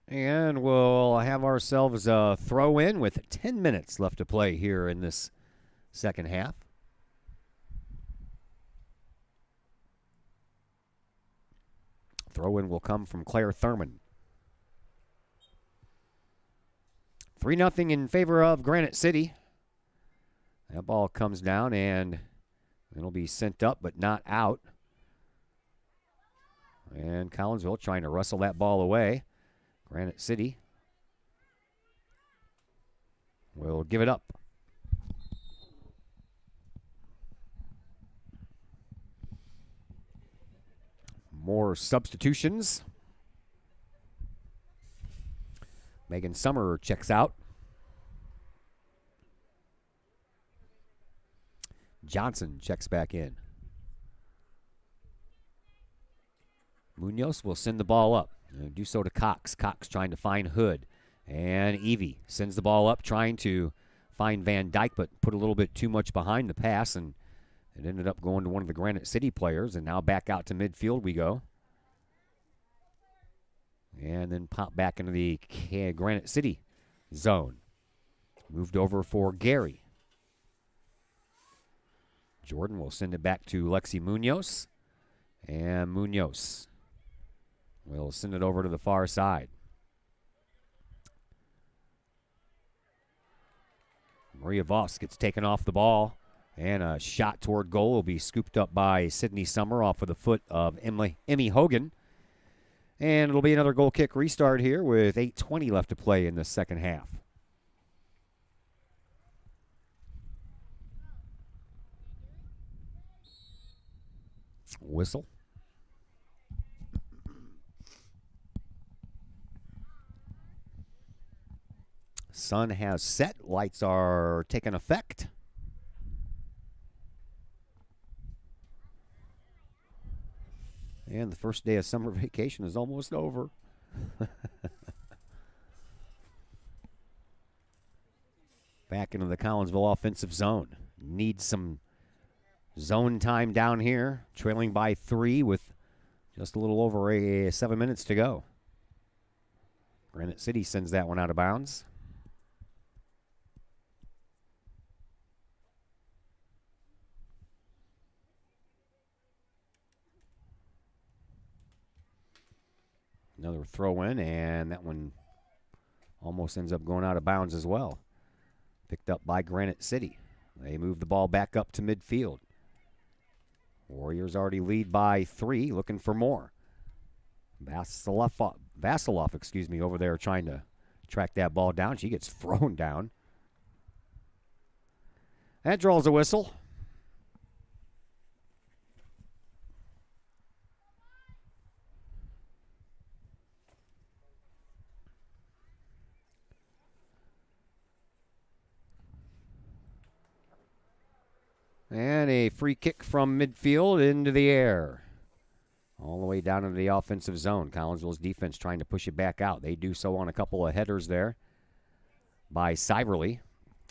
And we'll have ourselves a throw-in with 10 minutes left to play here in this second half. Throw-in will come from Claire Thurman. 3-0 in favor of Granite City. That ball comes down and it'll be sent up but not out. And Collinsville trying to wrestle that ball away. Granite City will give it up. More substitutions. Megan Summer checks out. Johnson checks back in. Munoz will send the ball up. And do so to Cox. Cox trying to find Hood. And Evie sends the ball up, trying to find Van Dyke, but put a little bit too much behind the pass, and it ended up going to one of the Granite City players, and now back out to midfield we go. And then pop back into the Granite City zone. Moved over for Gary. Jordan will send it back to Lexi Munoz. And Munoz will send it over to the far side. Maria Voss gets taken off the ball, and a shot toward goal will be scooped up by Sydney Summer off of the foot of Emmy Hogan. And it'll be another goal kick restart here with 8:20 left to play in the second half. Whistle. Sun has set. Lights are taking effect. And the first day of summer vacation is almost over. Back into the Collinsville offensive zone. Need some zone time down here. Trailing by 3 with just a little over 7 minutes to go. Granite City sends that one out of bounds. Another throw in, and that one almost ends up going out of bounds as well. Picked up by Granite City. They move the ball back up to midfield. Warriors already lead by 3, looking for more. Vasilov, over there trying to track that ball down. She gets thrown down. That draws a whistle. And a free kick from midfield into the air. All the way down into the offensive zone. Collinsville's defense trying to push it back out. They do so on a couple of headers there by Siverly.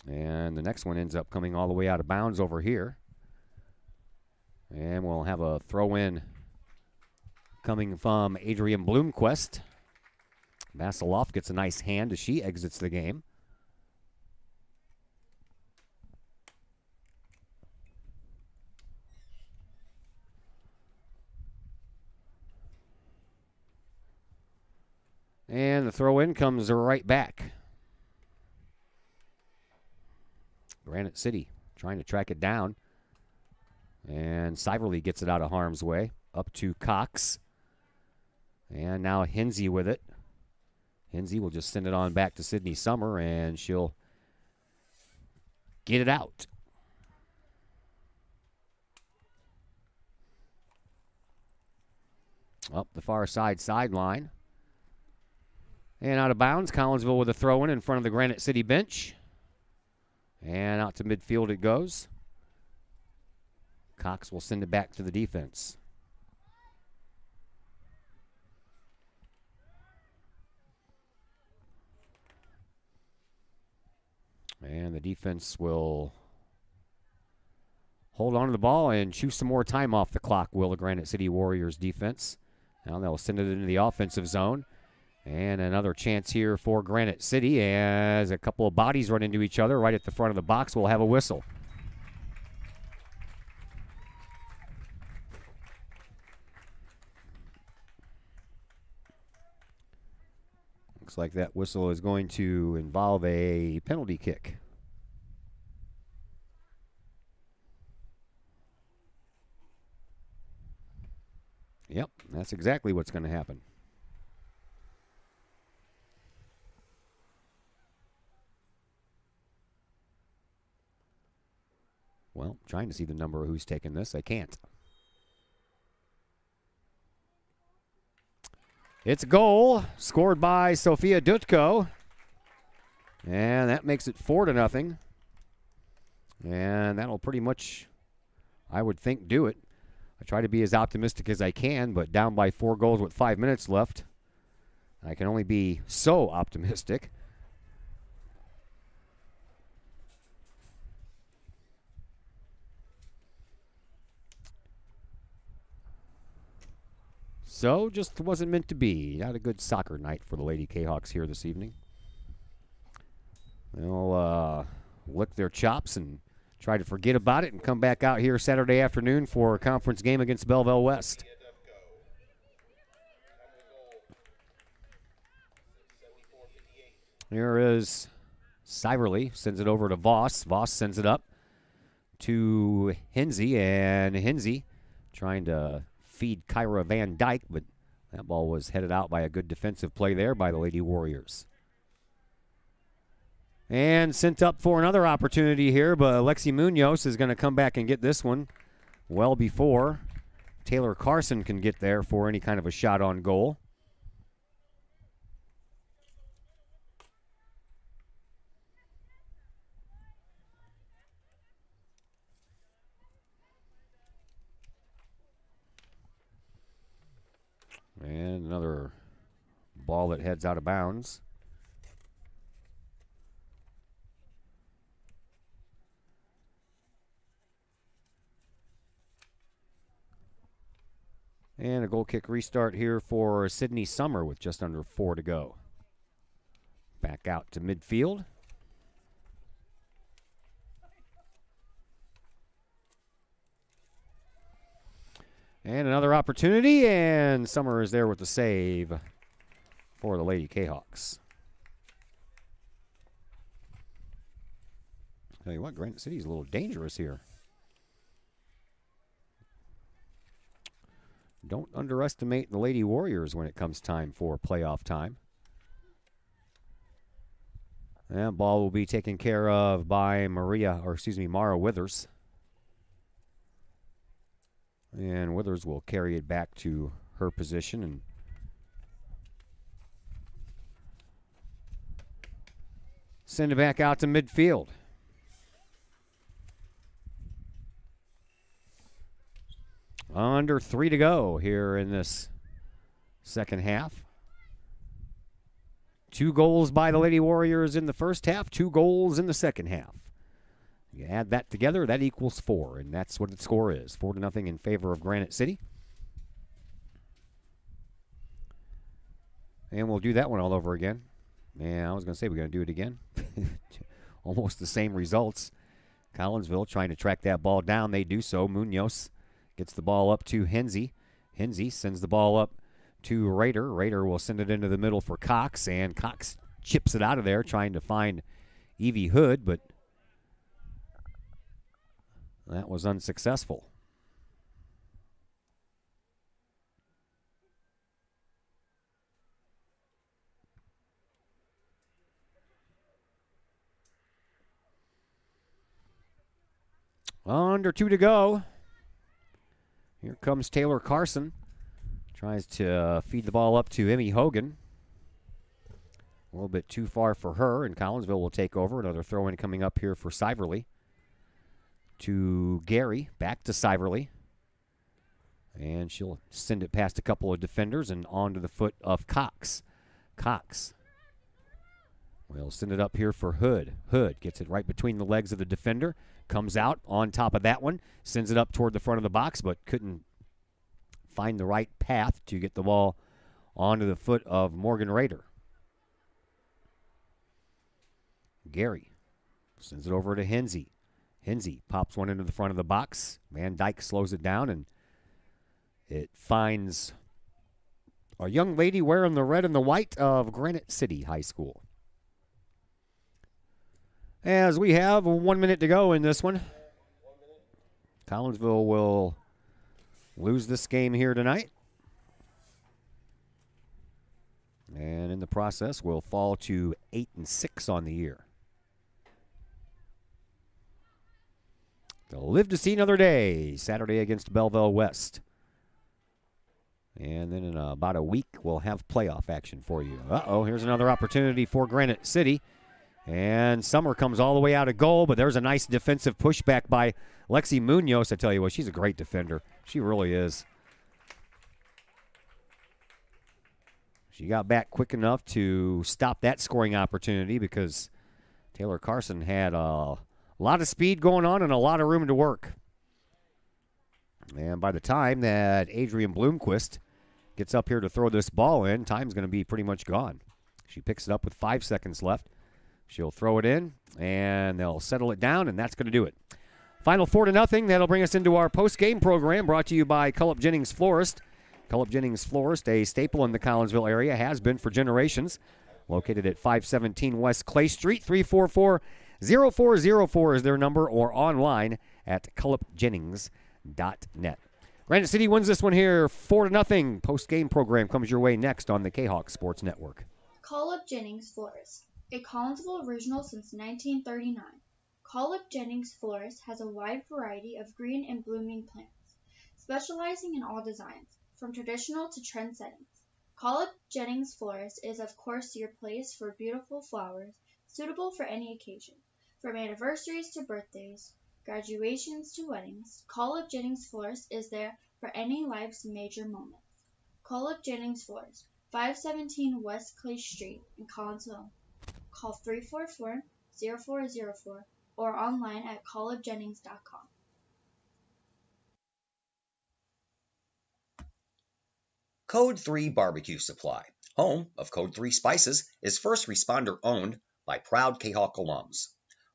And the next one ends up coming all the way out of bounds over here. And we'll have a throw-in coming from Adrian Bloomquist. Vasilov gets a nice hand as she exits the game. And the throw-in comes right back. Granite City trying to track it down. And Siverly gets it out of harm's way. Up to Cox. And now Hinsey with it. Hinsey will just send it on back to Sydney Summer, and she'll get it out. Up the far sideline. And out of bounds, Collinsville with a throw-in in front of the Granite City bench. And out to midfield it goes. Cox will send it back to the defense. And the defense will hold on to the ball and chew some more time off the clock, will the Granite City Warriors defense. Now they'll send it into the offensive zone. And another chance here for Granite City as a couple of bodies run into each other right at the front of the box. We'll have a whistle. Looks like that whistle is going to involve a penalty kick. Yep, that's exactly what's going to happen. Well, trying to see the number of who's taken this. I can't. It's a goal scored by Sofia Dutko. And that makes it 4-0. And that'll pretty much, I would think, do it. I try to be as optimistic as I can, but down by 4 goals with 5 minutes left, I can only be so optimistic. So, just wasn't meant to be. Not a good soccer night for the Lady Kahawks here this evening. They'll lick their chops and try to forget about it and come back out here Saturday afternoon for a conference game against Belleville West. Here is Siverly, sends it over to Voss. Voss sends it up to Hinsey, and Hinsey trying to feed Kyra Van Dyke, but that ball was headed out by a good defensive play there by the Lady Warriors. And sent up for another opportunity here, but Alexi Munoz is going to come back and get this one well before Taylor Carson can get there for any kind of a shot on goal. And another ball that heads out of bounds. And a goal kick restart here for Sydney Summer with just under 4 to go. Back out to midfield. And another opportunity, and Summer is there with the save for the Lady Kahawks. Tell you what, Granite City's a little dangerous here. Don't underestimate the Lady Warriors when it comes time for playoff time. And ball will be taken care of by Mara Withers. And Withers will carry it back to her position and send it back out to midfield. Under 3 to go here in this second half. 2 goals by the Lady Warriors in the first half, 2 goals in the second half. You add that together, that equals 4, and that's what the score is. 4-0 in favor of Granite City. And we'll do that one all over again. Yeah, I was going to say we're going to do it again. Almost the same results. Collinsville trying to track that ball down. They do so. Munoz gets the ball up to Hinsey. Hinsey sends the ball up to Rader. Rader will send it into the middle for Cox, and Cox chips it out of there trying to find Evie Hood, but that was unsuccessful. Under 2 to go. Here comes Taylor Carson. Tries to feed the ball up to Emmy Hogan. A little bit too far for her, and Collinsville will take over. Another throw-in coming up here for Siverly. To Gary, back to Siverly. And she'll send it past a couple of defenders and onto the foot of Cox. Cox will send it up here for Hood. Hood gets it right between the legs of the defender. Comes out on top of that one. Sends it up toward the front of the box, but couldn't find the right path to get the ball onto the foot of Morgan Rader. Gary sends it over to Hinsey. Hinsey pops one into the front of the box. Van Dyke slows it down, and it finds a young lady wearing the red and the white of Granite City High School. As we have 1 minute to go in this one. Collinsville will lose this game here tonight. And in the process will fall to 8-6 on the year. They'll live to see another day, Saturday against Belleville West. And then in about a week, we'll have playoff action for you. Here's another opportunity for Granite City. And Summer comes all the way out of goal, but there's a nice defensive pushback by Lexi Munoz. I tell you what, she's a great defender. She really is. She got back quick enough to stop that scoring opportunity because Taylor Carson had a lot of speed going on and a lot of room to work. And by the time that Adrian Bloomquist gets up here to throw this ball in, time's going to be pretty much gone. She picks it up with 5 seconds left. She'll throw it in, and they'll settle it down, and that's going to do it. Final 4-0. That'll bring us into our post-game program brought to you by Cullip Jennings Florist. Cullip Jennings Florist, a staple in the Collinsville area, has been for generations. located at 517 West Clay Street. 344-0404 is their number, or online at cullipjennings.net. Granite City wins this one here 4-0. Post-game program comes your way next on the Kahok Sports Network. Call Up Jennings Florist, a Collinsville original since 1939. Call Up Jennings Florist has a wide variety of green and blooming plants, specializing in all designs, from traditional to trend settings. Call Up Jennings Florist is of course your place for beautiful flowers, suitable for any occasion. From anniversaries to birthdays, graduations to weddings, Call Up Jennings Florist is there for any life's major moments. Call Up Jennings Florist, 517 West Clay Street in Collinsville. Call 344-0404 or online at callupjennings.com. Code 3 Barbecue Supply, home of Code 3 Spices, is first responder owned by proud Kahok alums.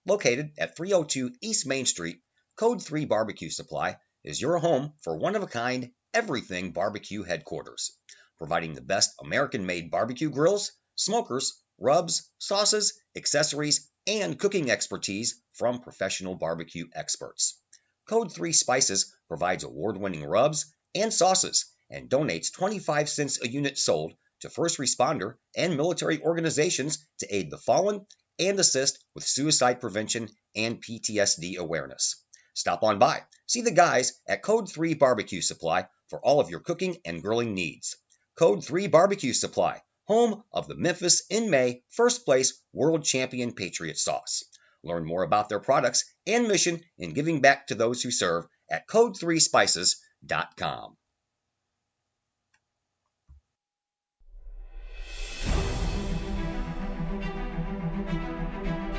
Located at 302 East Main Street, Code 3 Barbecue Supply is your home for one-of-a-kind everything barbecue headquarters, providing the best American-made barbecue grills, smokers, rubs, sauces, accessories, and cooking expertise from professional barbecue experts. Code 3 Spices provides award-winning rubs and sauces and donates 25 cents a unit sold to first responder and military organizations to aid the fallen and assist with suicide prevention and PTSD awareness. Stop on by. See the guys at Code 3 Barbecue Supply for all of your cooking and grilling needs. Code 3 Barbecue Supply, home of the Memphis in May first place world champion Patriot sauce. Learn more about their products and mission in giving back to those who serve at code3spices.com.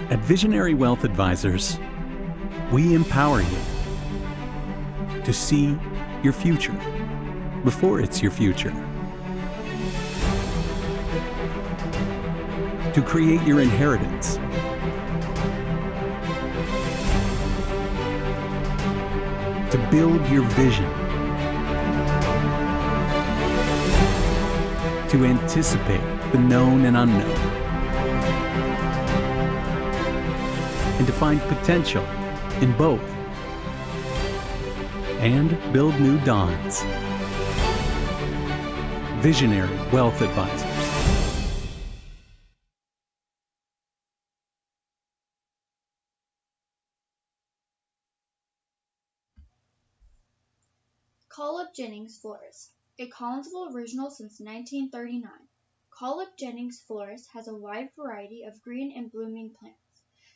At Visionary Wealth Advisors, we empower you to see your future before it's your future, to create your inheritance, to build your vision, to anticipate the known and unknown, and to find potential in both, and build new dawns. Visionary Wealth Advisors. Call Up Jennings Florist, a Collinsville original since 1939. Call Up Jennings Florist has a wide variety of green and blooming plants,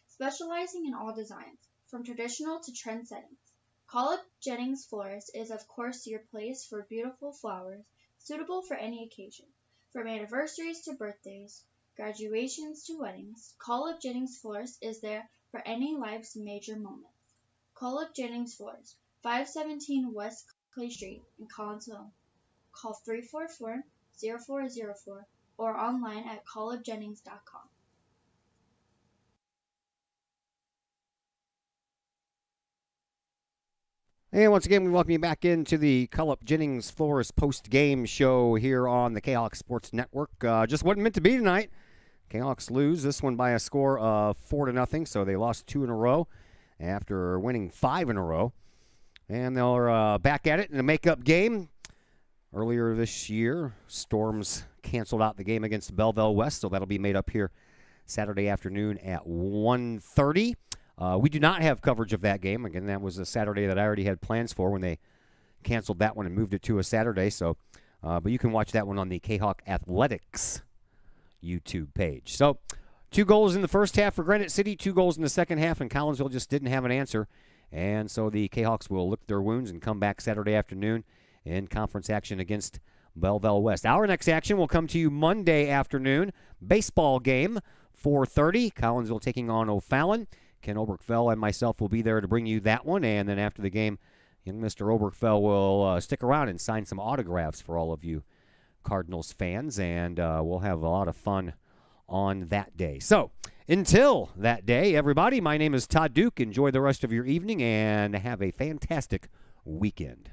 specializing in all designs, from traditional to trend settings. Call Up Jennings Florist is of course your place for beautiful flowers, suitable for any occasion. From anniversaries to birthdays, graduations to weddings, Call Up Jennings Florist is there for any life's major moments. Call Up Jennings Florist, 517 West Clay Street in Collinsville. Call 344-0404 or online at callupjennings.com. And once again, we welcome you back into the Call Up Jennings Florist post-game show here on the Kahok Sports Network. Just wasn't meant to be tonight. Kahawks lose this one by a score of 4-0, so they lost 2 in a row after winning 5 in a row. And they're back at it in a makeup game. Earlier this year, Storms canceled out the game against Belleville West, so that'll be made up here Saturday afternoon at 1:30. We do not have coverage of that game. Again, that was a Saturday that I already had plans for when they canceled that one and moved it to a Saturday. So, but you can watch that one on the Kahok Athletics YouTube page. So, 2 goals in the first half for Granite City, 2 goals in the second half, and Collinsville just didn't have an answer. And so the Kahawks will lick their wounds and come back Saturday afternoon in conference action against Belleville West. Our next action will come to you Monday afternoon. Baseball game, 4:30. Collinsville taking on O'Fallon. Ken Oberkfell and myself will be there to bring you that one. And then after the game, young Mr. Oberkfell will stick around and sign some autographs for all of you Cardinals fans. And we'll have a lot of fun on that day. So, until that day, everybody, my name is Todd Duke. Enjoy the rest of your evening and have a fantastic weekend.